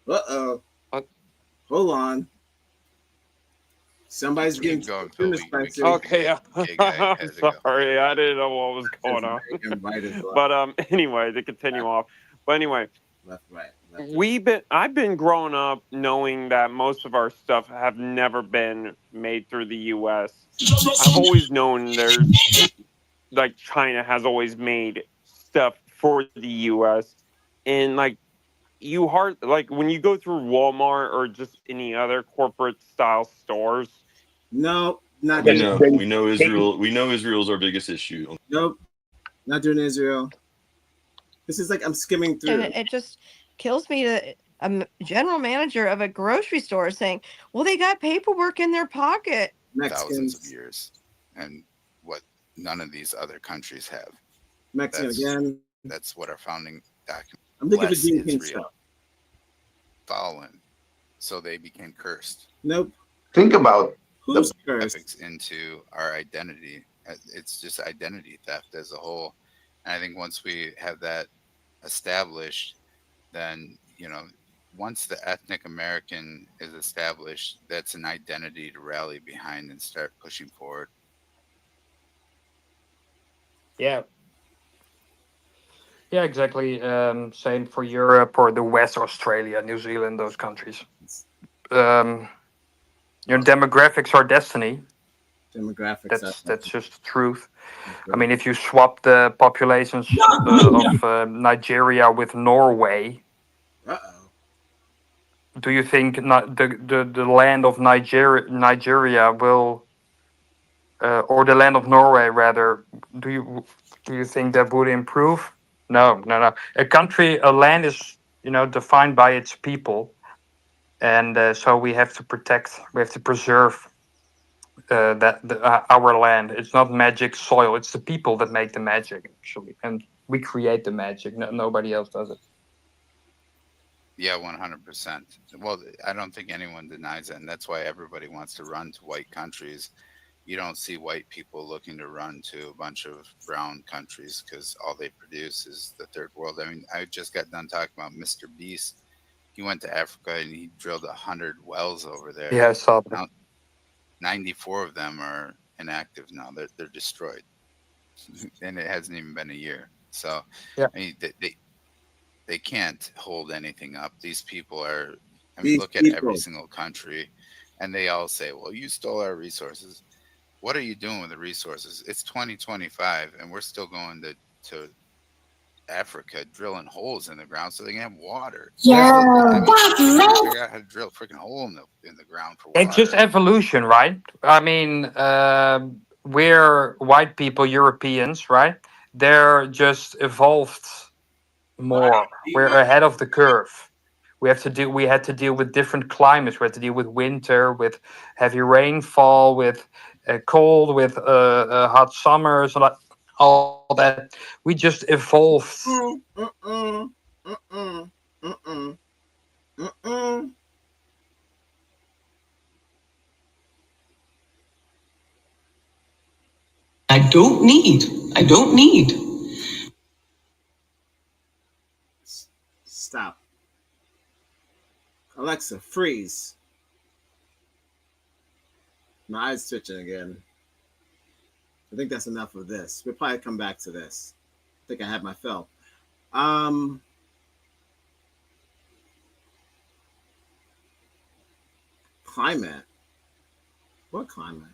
Uh-oh. Hold on. Somebody's getting spicy. Okay, I'm sorry, I didn't know what was going on. But anyway, to continue off. But anyway, left, right. I've been growing up knowing that most of our stuff have never been made through the U.S. I've always known there's like China has always made stuff for the U.S. and like like when you go through Walmart or just any other corporate style stores. No, not We know Israel. We know Israel's our biggest issue. Nope, not doing Israel. This is like I'm skimming through. And it just kills me to a general manager of a grocery store saying, "Well, they got paperwork in their pocket." Thousands of years, and what none of these other countries have. Mexican again. That's what our founding document. I'm thinking of Israel stuff. Following, so they became cursed. Nope. Think about who's cursed ethics into our identity. It's just identity theft as a whole. And I think once we have that established, then once the ethnic American is established, that's an identity to rally behind and start pushing forward. Yeah. Yeah, exactly. Same for Europe or the West, Australia, New Zealand, those countries. Demographics are destiny. Demographics. That's just the truth. I mean, if you swap the populations of Nigeria with Norway, do you think the land of Nigeria will, or the land of Norway rather, do you think that would improve? No. A land is defined by its people, and so we have to preserve our land. It's not magic soil; it's the people that make the magic, actually, and we create the magic. Nobody else does it. Yeah, 100%. Well, I don't think anyone denies it, and that's why everybody wants to run to white countries. You don't see white people looking to run to a bunch of brown countries because all they produce is the third world. I mean, I just got done talking about Mr. Beast. He went to Africa and he drilled 100 wells over there. Yeah, I saw that. Now, 94 of them are inactive now. They're destroyed, and it hasn't even been a year. So, yeah. I mean, they can't hold anything up. These people are. I mean, look at every single country, and they all say, "Well, you stole our resources." What are you doing with the resources? It's 2025, and we're still going to Africa drilling holes in the ground so they can have water. Yeah, figure out how to drill a freaking hole in the ground for water. It's just evolution, right? I mean, we're white people, Europeans, right? They're just evolved more. We're ahead of the curve. We had to deal with different climates. We had to deal with winter, with heavy rainfall, with cold, with hot summers, all that. We just evolved. I don't need. Stop. Alexa, freeze. My eyes twitching again. I think that's enough of this. We'll probably come back to this. I think I have my fill. Climate. What climate?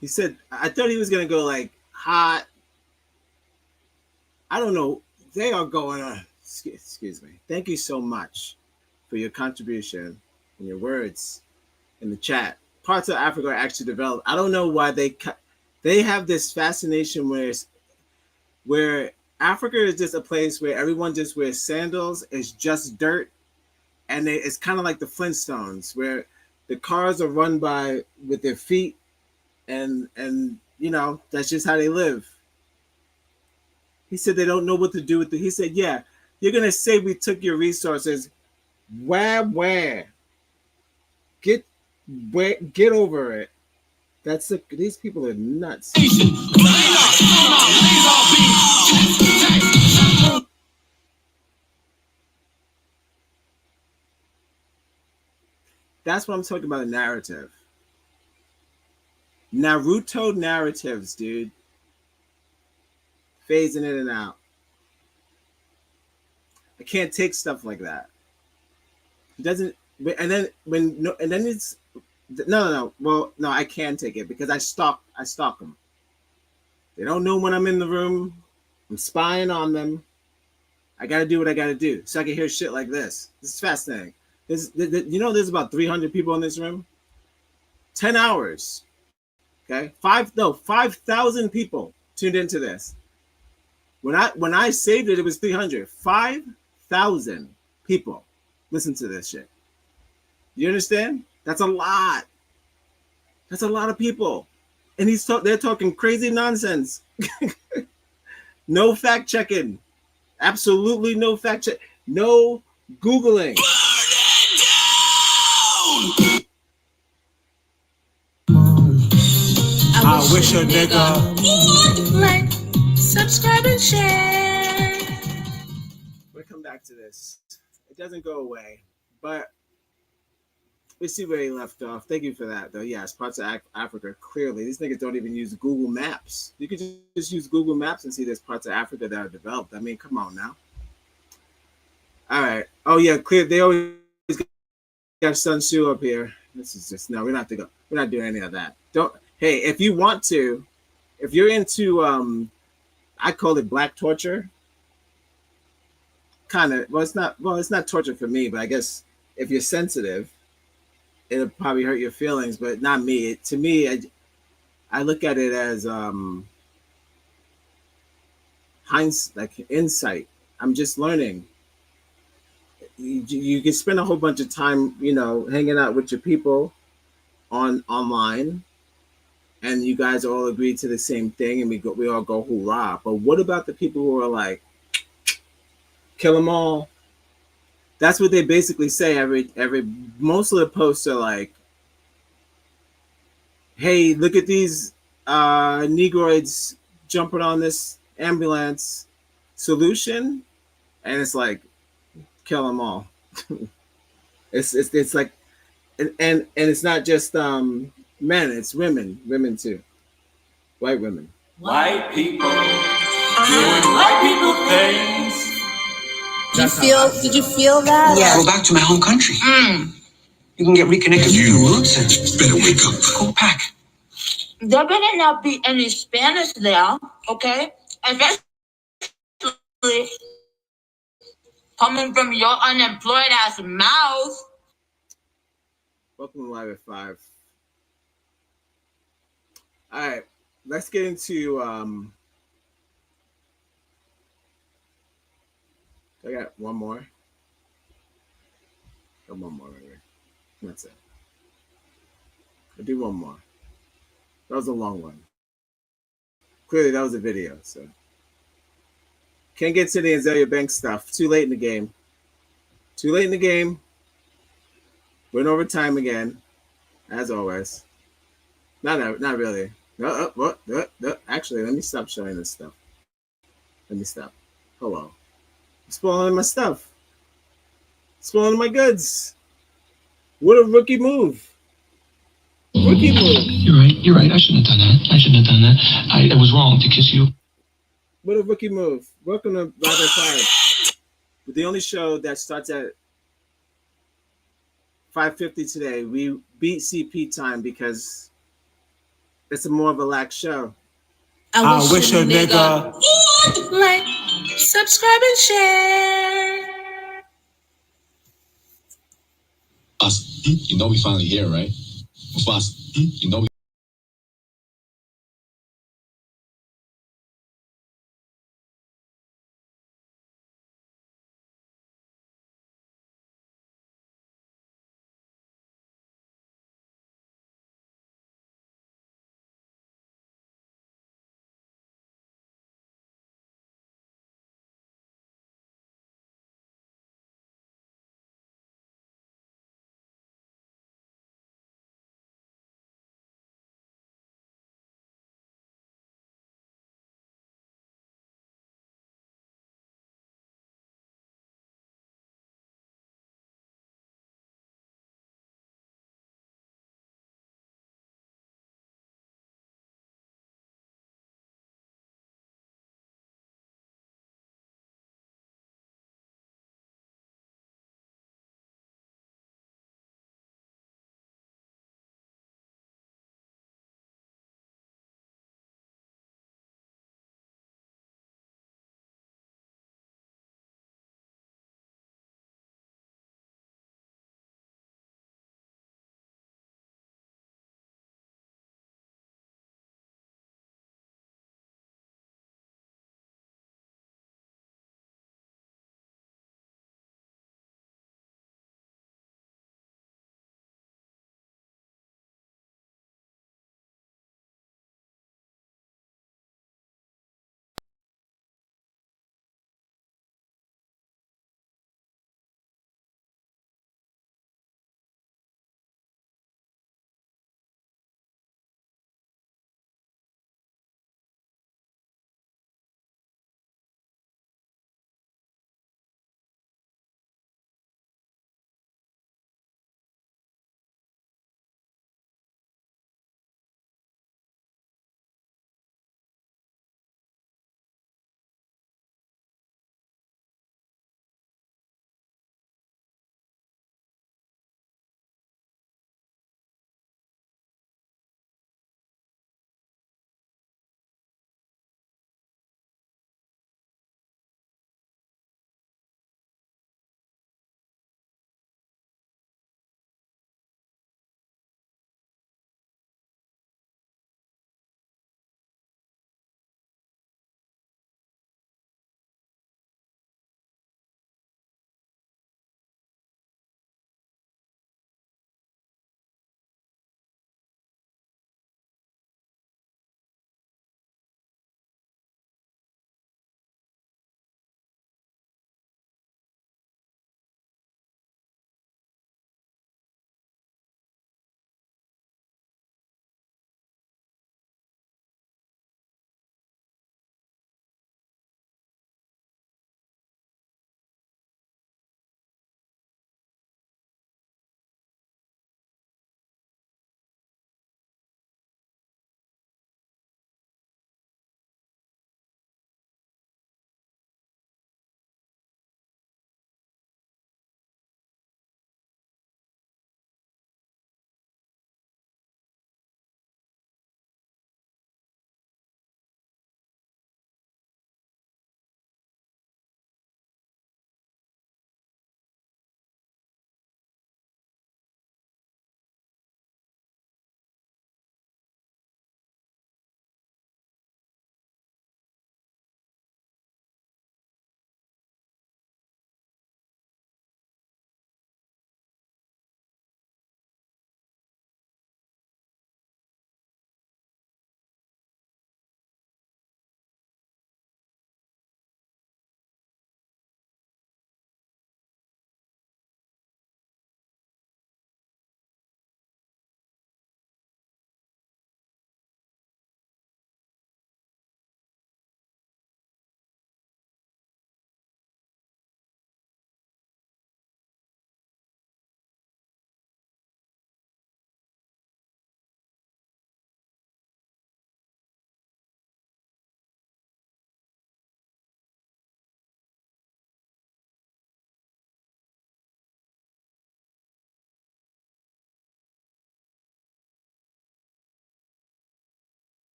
He said, I thought he was going to go like hot. I don't know. They are going on. Excuse me. Thank you so much for your contribution and your words in the chat. Parts of Africa are actually developed. I don't know why they have this fascination where Africa is just a place where everyone just wears sandals. It's just dirt, and it's kind of like the Flintstones, where the cars are run with their feet, and that's just how they live. He said they don't know what to do with it. He said, yeah, you're going to say we took your resources. Where? Get over it. These people are nuts. That's what I'm talking about, a narrative. Naruto narratives, dude. Phasing in and out. I can't take stuff like that. It doesn't, and then it's no. Well, no, I can take it because I stalk them. They don't know when I'm in the room. I'm spying on them. I got to do what I got to do so I can hear shit like this. This is fascinating. There's about 300 people in this room. 10 hours. Okay, 5,000 people tuned into this. When I saved it, it was 300. 5,000 people listen to this shit. You understand? That's a lot. That's a lot of people, and they're talking crazy nonsense. No fact checking. Absolutely no fact check. No Googling. I wish a nigga would like, subscribe, and share. We'll come back to this. It doesn't go away, but we see where he left off. Thank you for that, though. Yes, parts of Africa, clearly. These niggas don't even use Google Maps. You could just use Google Maps and see there's parts of Africa that are developed. I mean, come on now. All right. Oh, yeah, clear. They always got Sun Tzu up here. This is just, no, we're not doing any of that. Hey, if you want to, if you're into, I call it black torture. Kind of, it's not torture for me, but I guess if you're sensitive, it'll probably hurt your feelings, but not me. To me, I look at it as insight. I'm just learning. You can spend a whole bunch of time, hanging out with your people online, and you guys all agree to the same thing, and we all go hoorah. But what about the people who are like, kill them all? That's what they basically say. Most of the posts are like, hey, look at these Negroids jumping on this ambulance solution, and it's like, kill them all. it's like, and it's not just men, it's women too, white women. White people doing white people things. Did you feel that? Yeah. Go back to my home country. You can get reconnected with your roots and better wake up. Go back. There better not be any Spanish there, okay? Especially coming from your unemployed ass mouth. Welcome to Live at 5. All right, let's get into I got one more. Got one more right here. That's it. I'll do one more. That was a long one. Clearly, that was a video, so. Can't get to the Azalea Banks stuff. Too late in the game. Too late in the game. Went over time again, as always. Not really. Actually, let me stop showing this stuff. Let me stop. Hello. I'm spoiling my stuff. Spoiling my goods. What a rookie move. Rookie move. You're right. I shouldn't have done that. I was wrong to kiss you. What a rookie move. Welcome to Live at 5. The only show that starts at 5:50 today. We beat CP time because it's a more of a lax show. I wish a nigga would like, subscribe, and share. Us, you know we finally here, right? Us, you know we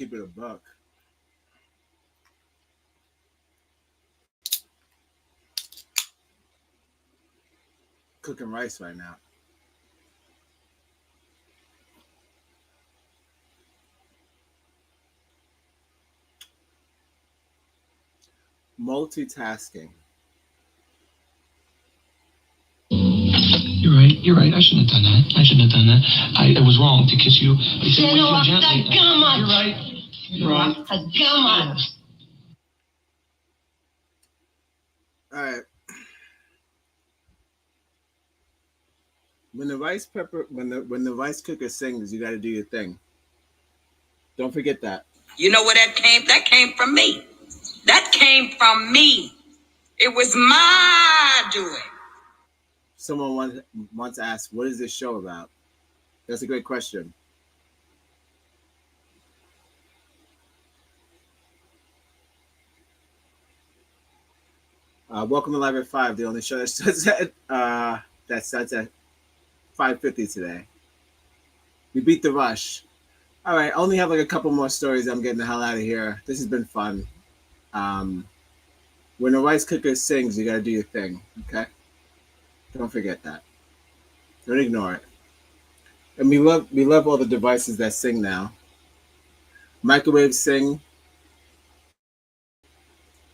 keep it a buck. Cooking rice right now. Multitasking. You're right. You're right. I shouldn't have done that. I shouldn't have done that. I was wrong to kiss you. You're right. You're right. All right. When the rice cooker sings, you got to do your thing. Don't forget that. You know where that came? That came from me. That came from me. It was my doing. Someone once asked, "What is this show about?" That's a great question. Welcome to Live at 5, the only show that starts at 5:50 today. We beat the rush. All right, I only have like a couple more stories. I'm getting the hell out of here. This has been fun. When the rice cooker sings, you got to do your thing, okay? Don't forget that. Don't ignore it. And we love all the devices that sing now. Microwaves sing.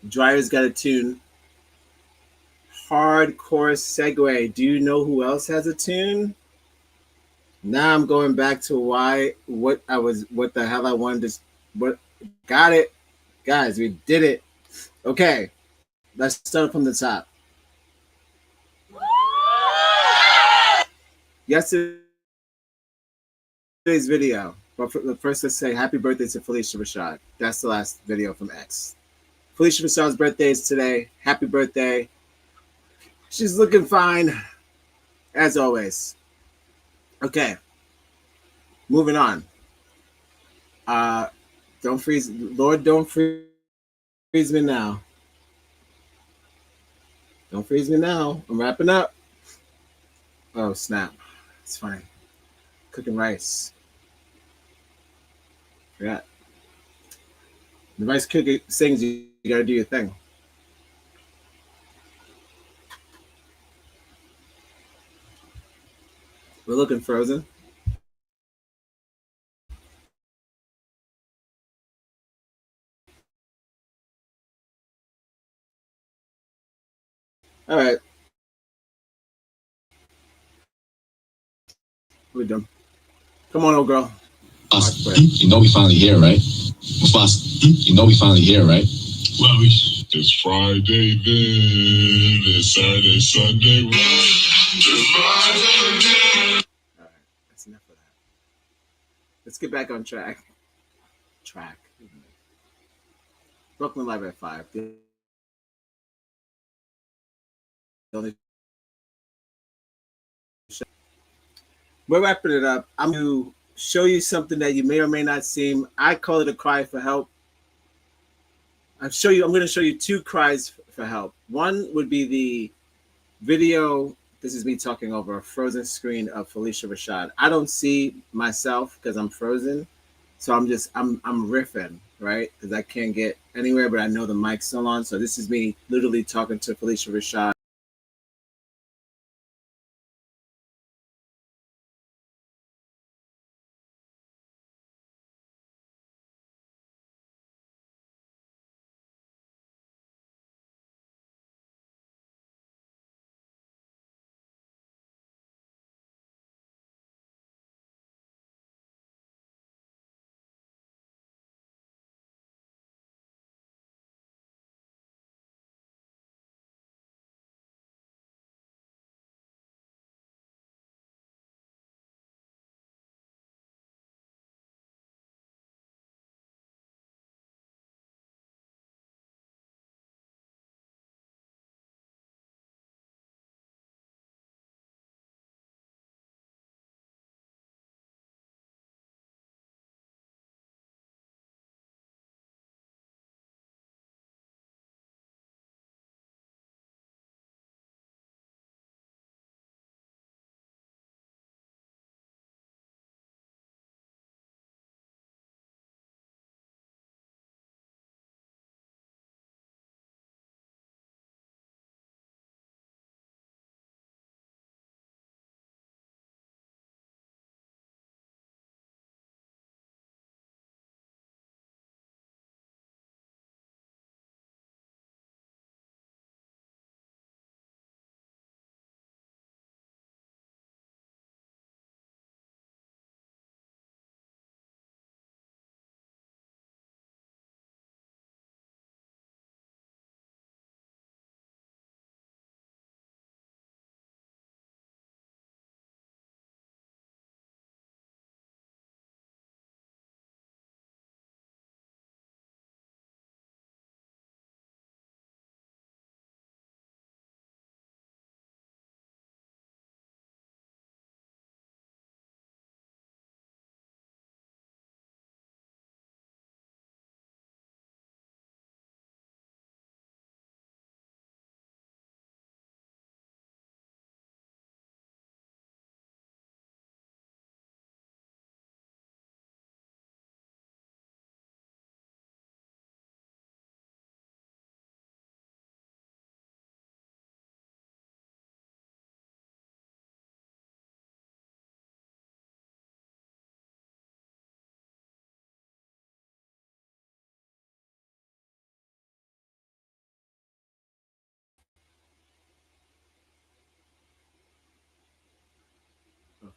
Dryers got a tune. Hardcore segue. Do you know who else has a tune? Now I'm going back to what the hell I wanted to, what, got it. Guys, we did it. Okay, let's start from the top. Yesterday's video, but first let's say happy birthday to Felicia Rashad. That's the last video from X. Felicia Rashad's birthday is today. Happy birthday. She's looking fine, as always. Okay, moving on. Don't freeze, Lord, don't freeze me now. Don't freeze me now. I'm wrapping up. Oh, snap. It's funny. Cooking rice. Forgot. The rice cooker sings, you gotta do your thing. We're looking frozen. All right. We're done. Come on, old girl. You know we finally here, right? You know we finally here, right? Well, it's Friday then, it's Saturday, Sunday. All right, that's enough of that. Let's get back on track. Brooklyn Live at 5. We're wrapping it up. I'm going to show you something that you may or may not see. I call it a cry for help. I'm going to show you two cries for help. One would be the video. This is me talking over a frozen screen of Felicia Rashad. I don't see myself because I'm frozen. So I'm riffing, right? Because I can't get anywhere, but I know the mic's still on. So this is me literally talking to Felicia Rashad.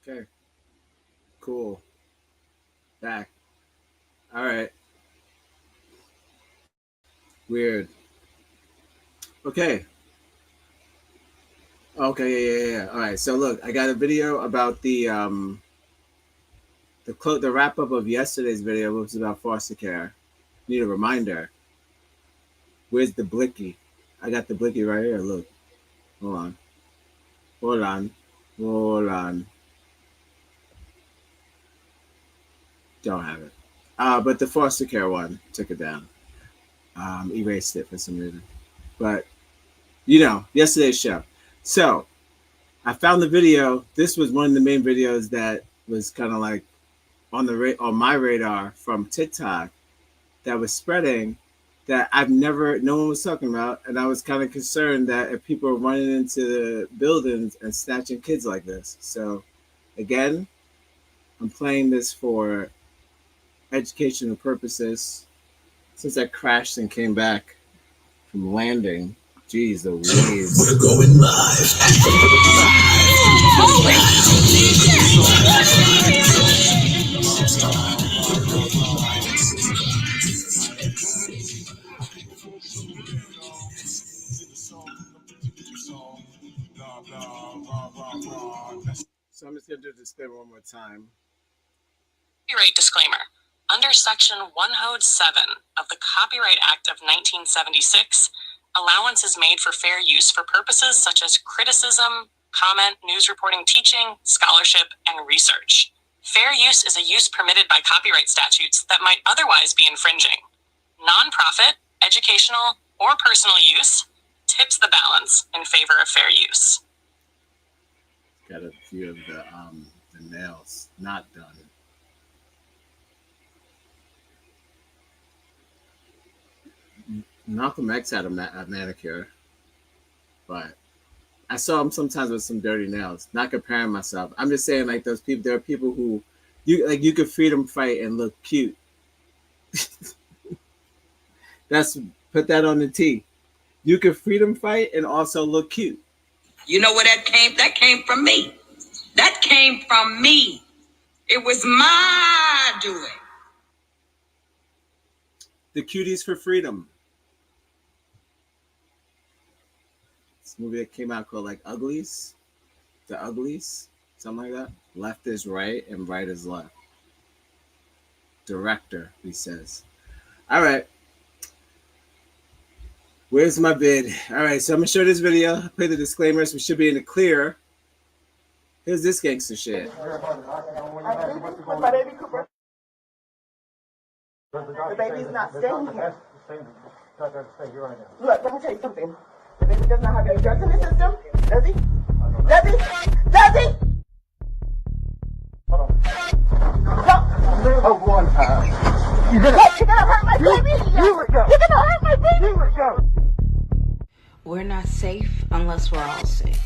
Okay. Cool. Back. All right. Weird. Okay. Okay. Yeah. All right. So look, I got a video about the wrap up of yesterday's video, which was about foster care. Need a reminder. Where's the blicky? I got the blicky right here. Look. Hold on. Hold on. Hold on. Don't have it. But the foster care one took it down. Erased it for some reason. But yesterday's show. So I found the video. This was one of the main videos that was kind of like on my radar from TikTok that was spreading that no one was talking about, and I was kind of concerned that if people were running into the buildings and snatching kids like this. So again, I'm playing this for educational purposes. Since I crashed and came back from landing, geez, the waves. We're going live. So I'm just going to do a disclaimer one more time. Copyright disclaimer. Under Section 107 of the Copyright Act of 1976, allowance is made for fair use for purposes such as criticism, comment, news reporting, teaching, scholarship, and research. Fair use is a use permitted by copyright statutes that might otherwise be infringing. Nonprofit, educational, or personal use tips the balance in favor of fair use. Got a few of the nails not done. Malcolm X had a manicure, but I saw him sometimes with some dirty nails. Not comparing myself. I'm just saying, like, those people. There are people who you could freedom fight and look cute. Put that on the T. You could freedom fight and also look cute. You know where that came? That came from me. That came from me. It was my doing. The Cuties for Freedom. This movie that came out called like Uglies. The Uglies. Something like that. Left is right and right is left. Director, he says. All right. Where's my vid? All right, so I'm going to show this video. Play the disclaimers. We should be in the clear. Here's this gangster shit. The baby's not staying here. Look, let me tell you something. The baby does not have any drugs in his system. Does he? Does he? Does he? Hold on. No. One time. You're gonna hurt my baby. You're gonna hurt my baby. We're not safe unless we're all safe.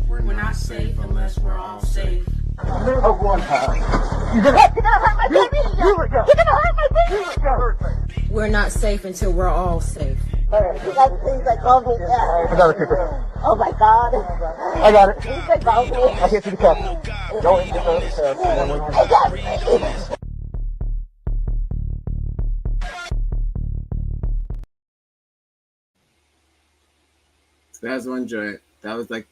We're not safe unless we're all safe. One time. You're gonna hurt my baby. You're gonna hurt my baby. We're not safe until we're all safe. You got things like call me. I got a kicker. Oh my God. I got it. Things like call me. I hit to the cup. Go into the I got it. So that's one joint. That was like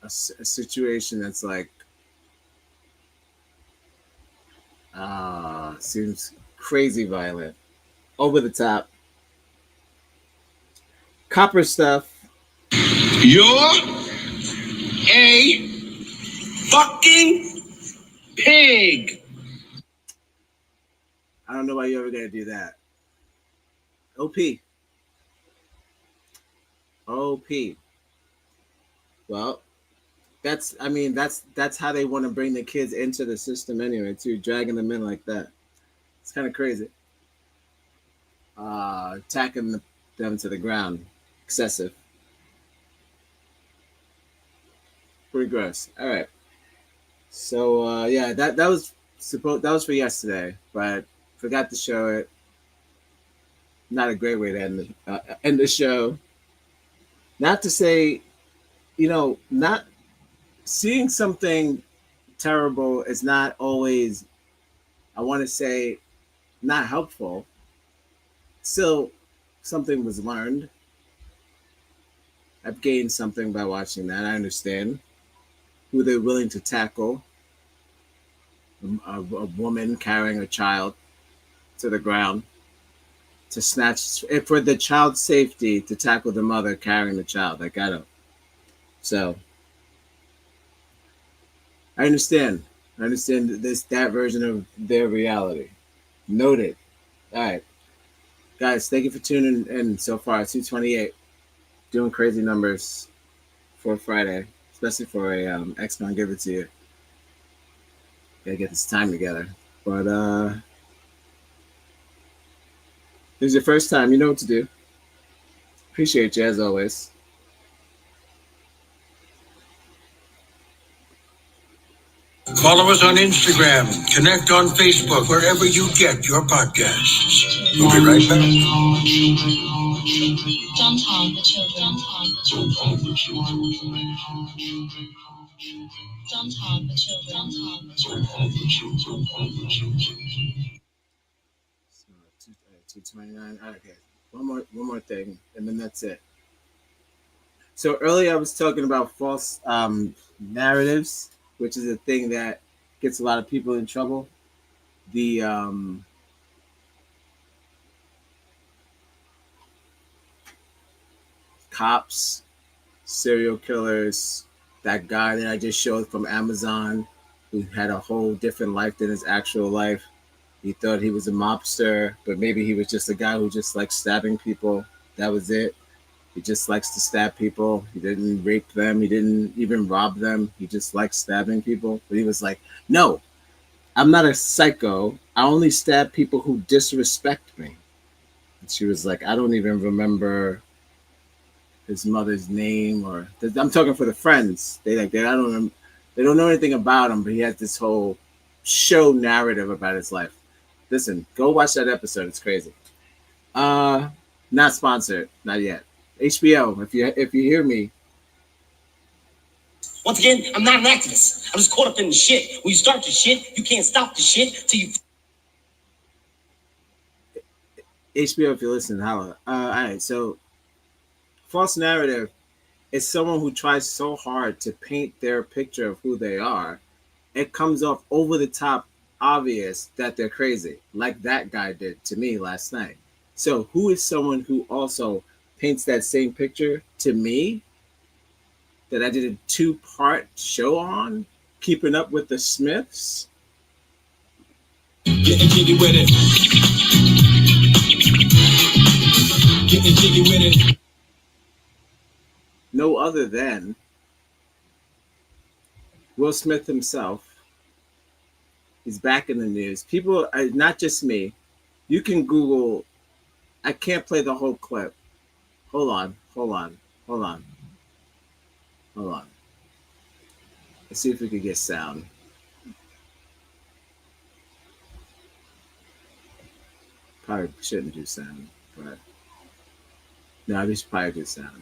a situation that's like seems crazy violent, over the top. Copper stuff. You're a fucking pig. I don't know why you're ever gonna do that. OP. Well, that's how they want to bring the kids into the system anyway, too, dragging them in like that. It's kind of crazy. Attacking them to the ground. Excessive. Pretty gross. All right. So yeah, that was for yesterday, but forgot to show it. not a great way to end the show. Not to say, not seeing something terrible is not always, I want to say, not helpful. Still, something was learned. I've gained something by watching that. I understand who they're willing to tackle. A woman carrying a child to the ground to snatch, for the child's safety, to tackle the mother carrying the child. I got it. So I understand. I understand that version of their reality. Noted. All right, guys. Thank you for tuning in so far. 228, doing crazy numbers for Friday, especially for a X-Con. Give it to you. Gotta get this time together. But this is your first time. You know what to do. Appreciate you as always. Follow us on Instagram. Connect on Facebook, wherever you get your podcasts. We'll be right back. Don't harm the children. Don't harm the children. Don't harm the children. Don't harm the children. Don't harm the children. Don't harm the children. So 229. Okay. One more thing, and then that's it. So earlier I was talking about false narratives, which is a thing that gets a lot of people in trouble. The cops, serial killers, that guy that I just showed from Amazon who had a whole different life than his actual life. He thought he was a mobster, but maybe he was just a guy who just likes stabbing people. That was it. He just likes to stab people. He didn't rape them. He didn't even rob them. He just likes stabbing people. But he was like, no, I'm not a psycho. I only stab people who disrespect me. And she was like, I don't even remember his mother's name, or I'm talking for the friends. They don't know anything about him, but he has this whole show narrative about his life. Listen, go watch that episode. It's crazy. Not sponsored, not yet. HBO, if you hear me. Once again, I'm not an activist. I'm just caught up in the shit. When you start the shit, you can't stop the shit till you. HBO, if you're listening, holla. All right, so false narrative is someone who tries so hard to paint their picture of who they are. It comes off over the top obvious that they're crazy, like that guy did to me last night. So, who is someone who also paints that same picture to me that I did a 2-part show on? Keeping Up with the Smiths? Getting jiggy with it. Getting jiggy with it. No other than Will Smith himself. He's back in the news. People, not just me. You can Google. I can't play the whole clip. Hold on. Let's see if we can get sound. Probably shouldn't do sound, but no, we should probably do sound.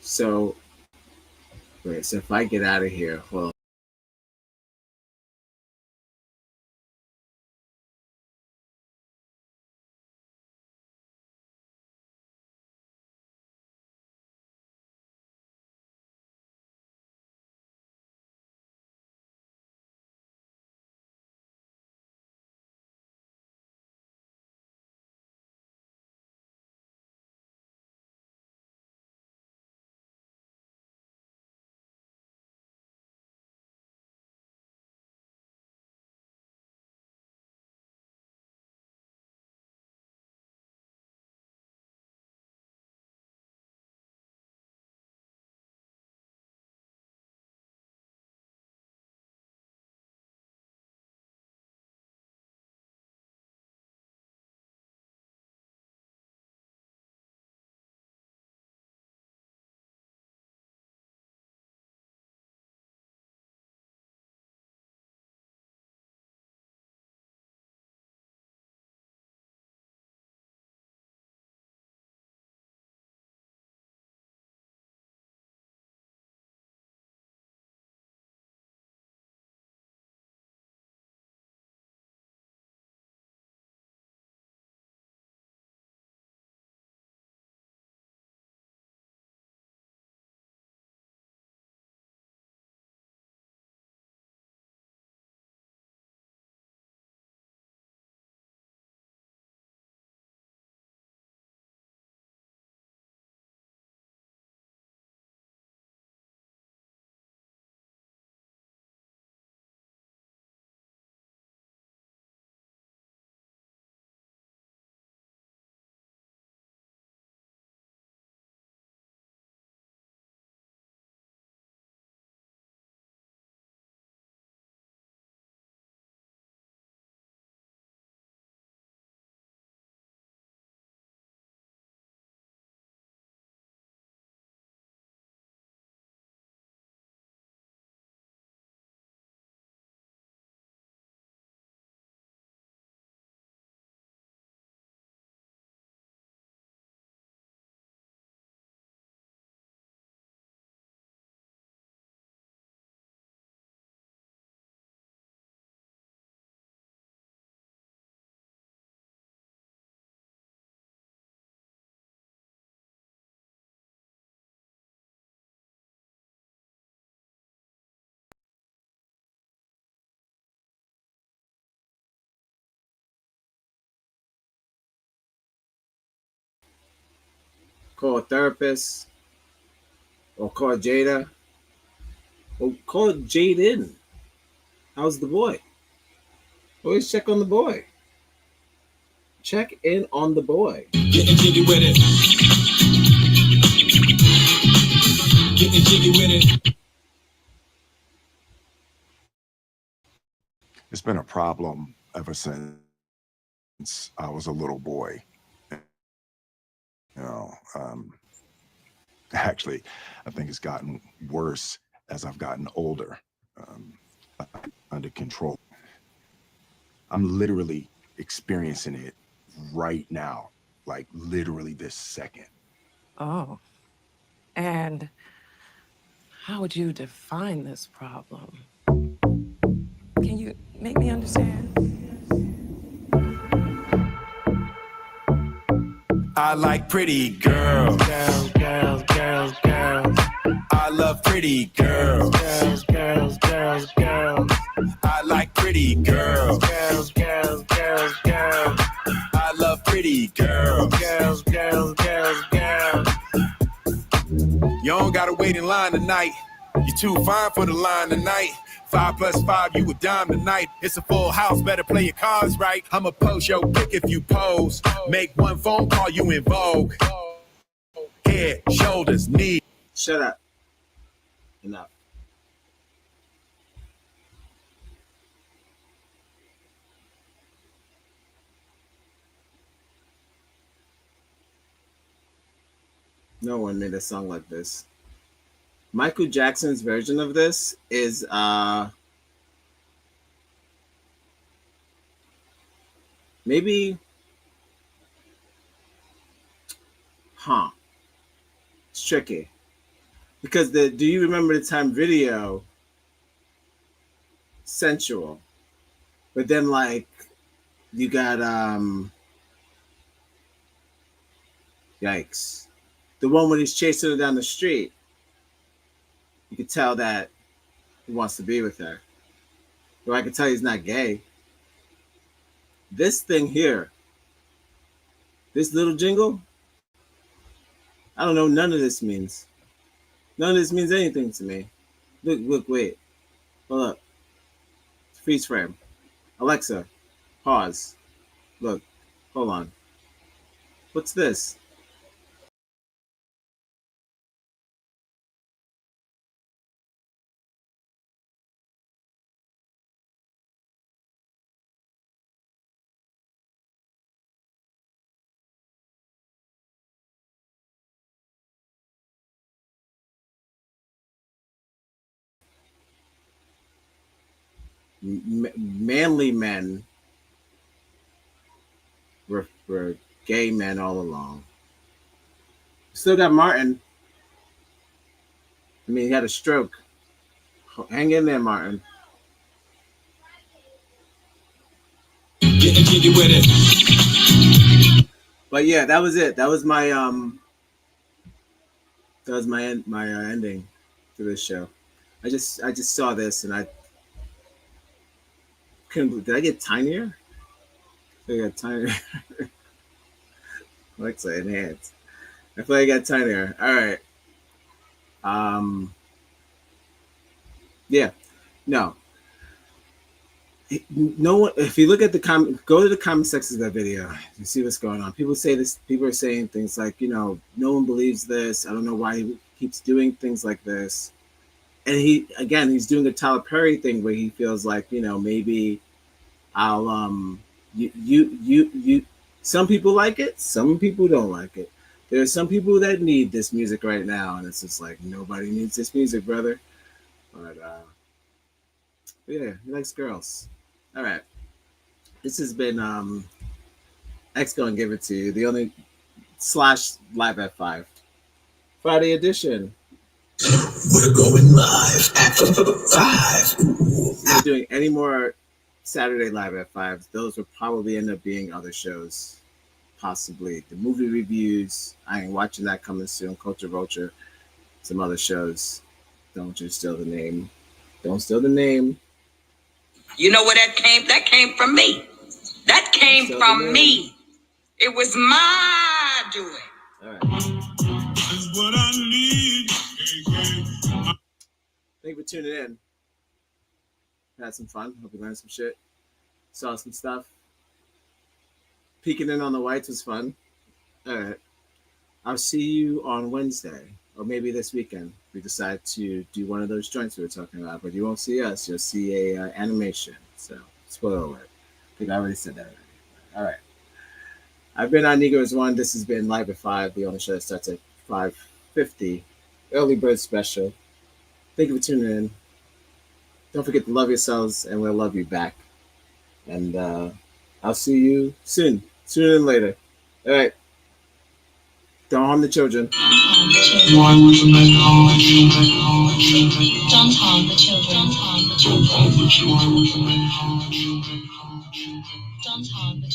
So, wait, so if I get out of here, hold on. call a therapist, or call Jada, or call Jaden. How's the boy? Always check on the boy. Check in on the boy. Getting jiggy with it. Getting jiggy with it. It's been a problem ever since I was a little boy. You know, actually, I think it's gotten worse as I've gotten older, under control. I'm literally experiencing it right now, like literally this second. Oh, and how would you define this problem? Can you make me understand? I like pretty girls. Girls, girls, girls, girls. I love pretty girls. Girls, girls, girls, girls. I like pretty girls. Girls, girls, girls, girls. I love pretty girls. Girls, girls, girls, girls. You don't gotta wait in line tonight. You're too fine for the line tonight. 5 + 5, you a dime tonight. It's a full house, better play your cards right. I'ma post your pic if you pose. Make one phone call, you in vogue. Head, shoulders, knees. Shut up. Enough. No one made a song like this. Michael Jackson's version of this is maybe it's tricky. Because do you remember the time video sensual? But then like you got yikes. The one when he's chasing her down the street. You could tell that he wants to be with her. Or I could tell he's not gay. This thing here, this little jingle, I don't know, none of this means. None of this means anything to me. Look, wait. Hold up. Freeze frame. Alexa, pause. Look, hold on. What's this? Manly men were gay men all along. Still got Martin. I mean, he had a stroke. Hang in there, Martin. Getting jiggy with it. But yeah, that was it. That was my ending to this show. I just saw this and I couldn't. Did I get tinier? I got tinier. Alexa, enhance. I feel like I got tinier. All right. Yeah. No. No one. If you look at the comment, go to the comment section of that video. You see what's going on. People say this. People are saying things like, you know, no one believes this. I don't know why he keeps doing things like this. And he's doing the Tyler Perry thing where he feels like, you know, maybe I'll you. Some people like it. Some people don't like it. There are some people that need this music right now, and it's just like nobody needs this music, brother. But yeah, he likes girls. All right, this has been X gonna give it to you. The only / live at 5 Friday edition. We're going live at 5. If you're doing any more Saturday live at 5, those will probably end up being other shows. Possibly the movie reviews. I ain't watching that coming soon. Culture Vulture, some other shows. Don't you steal the name. Don't steal the name. You know where that came? That came from me. That came from me. It was my doing. All right. what I need. Thank you for tuning in. Had some fun. Hope you learned some shit. Saw some stuff. Peeking in on the whites was fun. All right. I'll see you on Wednesday, or maybe this weekend. We decide to do one of those joints we were talking about, but you won't see us. You'll see a animation. So, spoiler alert. I think I already said that already. All right. I've been on Negroes One. This has been Live at 5. The only show that starts at 5:50. Early bird special. Thank you for tuning in. Don't forget to love yourselves, and we'll love you back. And I'll see you soon. Sooner than later. All right. Don't harm the children. Don't harm the children. Don't harm the children. Don't harm the children. Don't harm the children. Don't harm the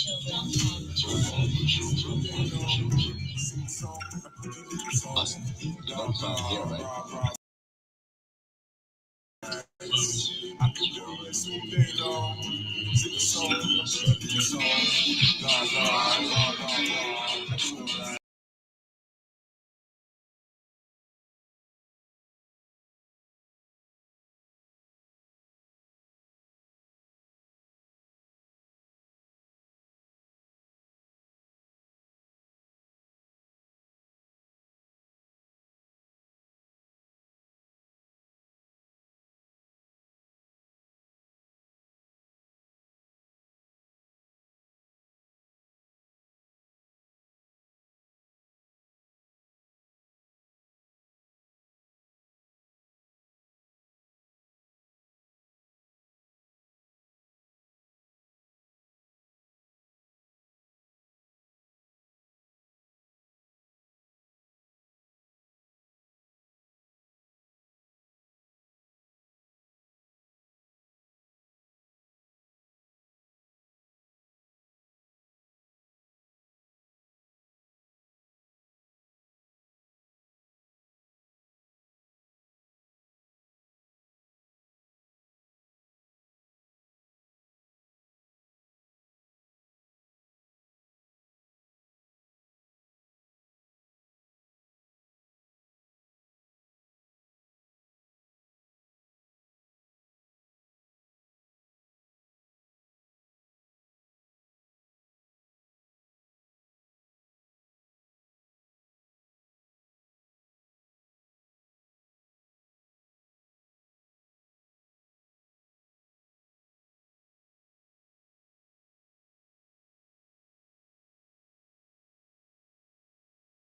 children.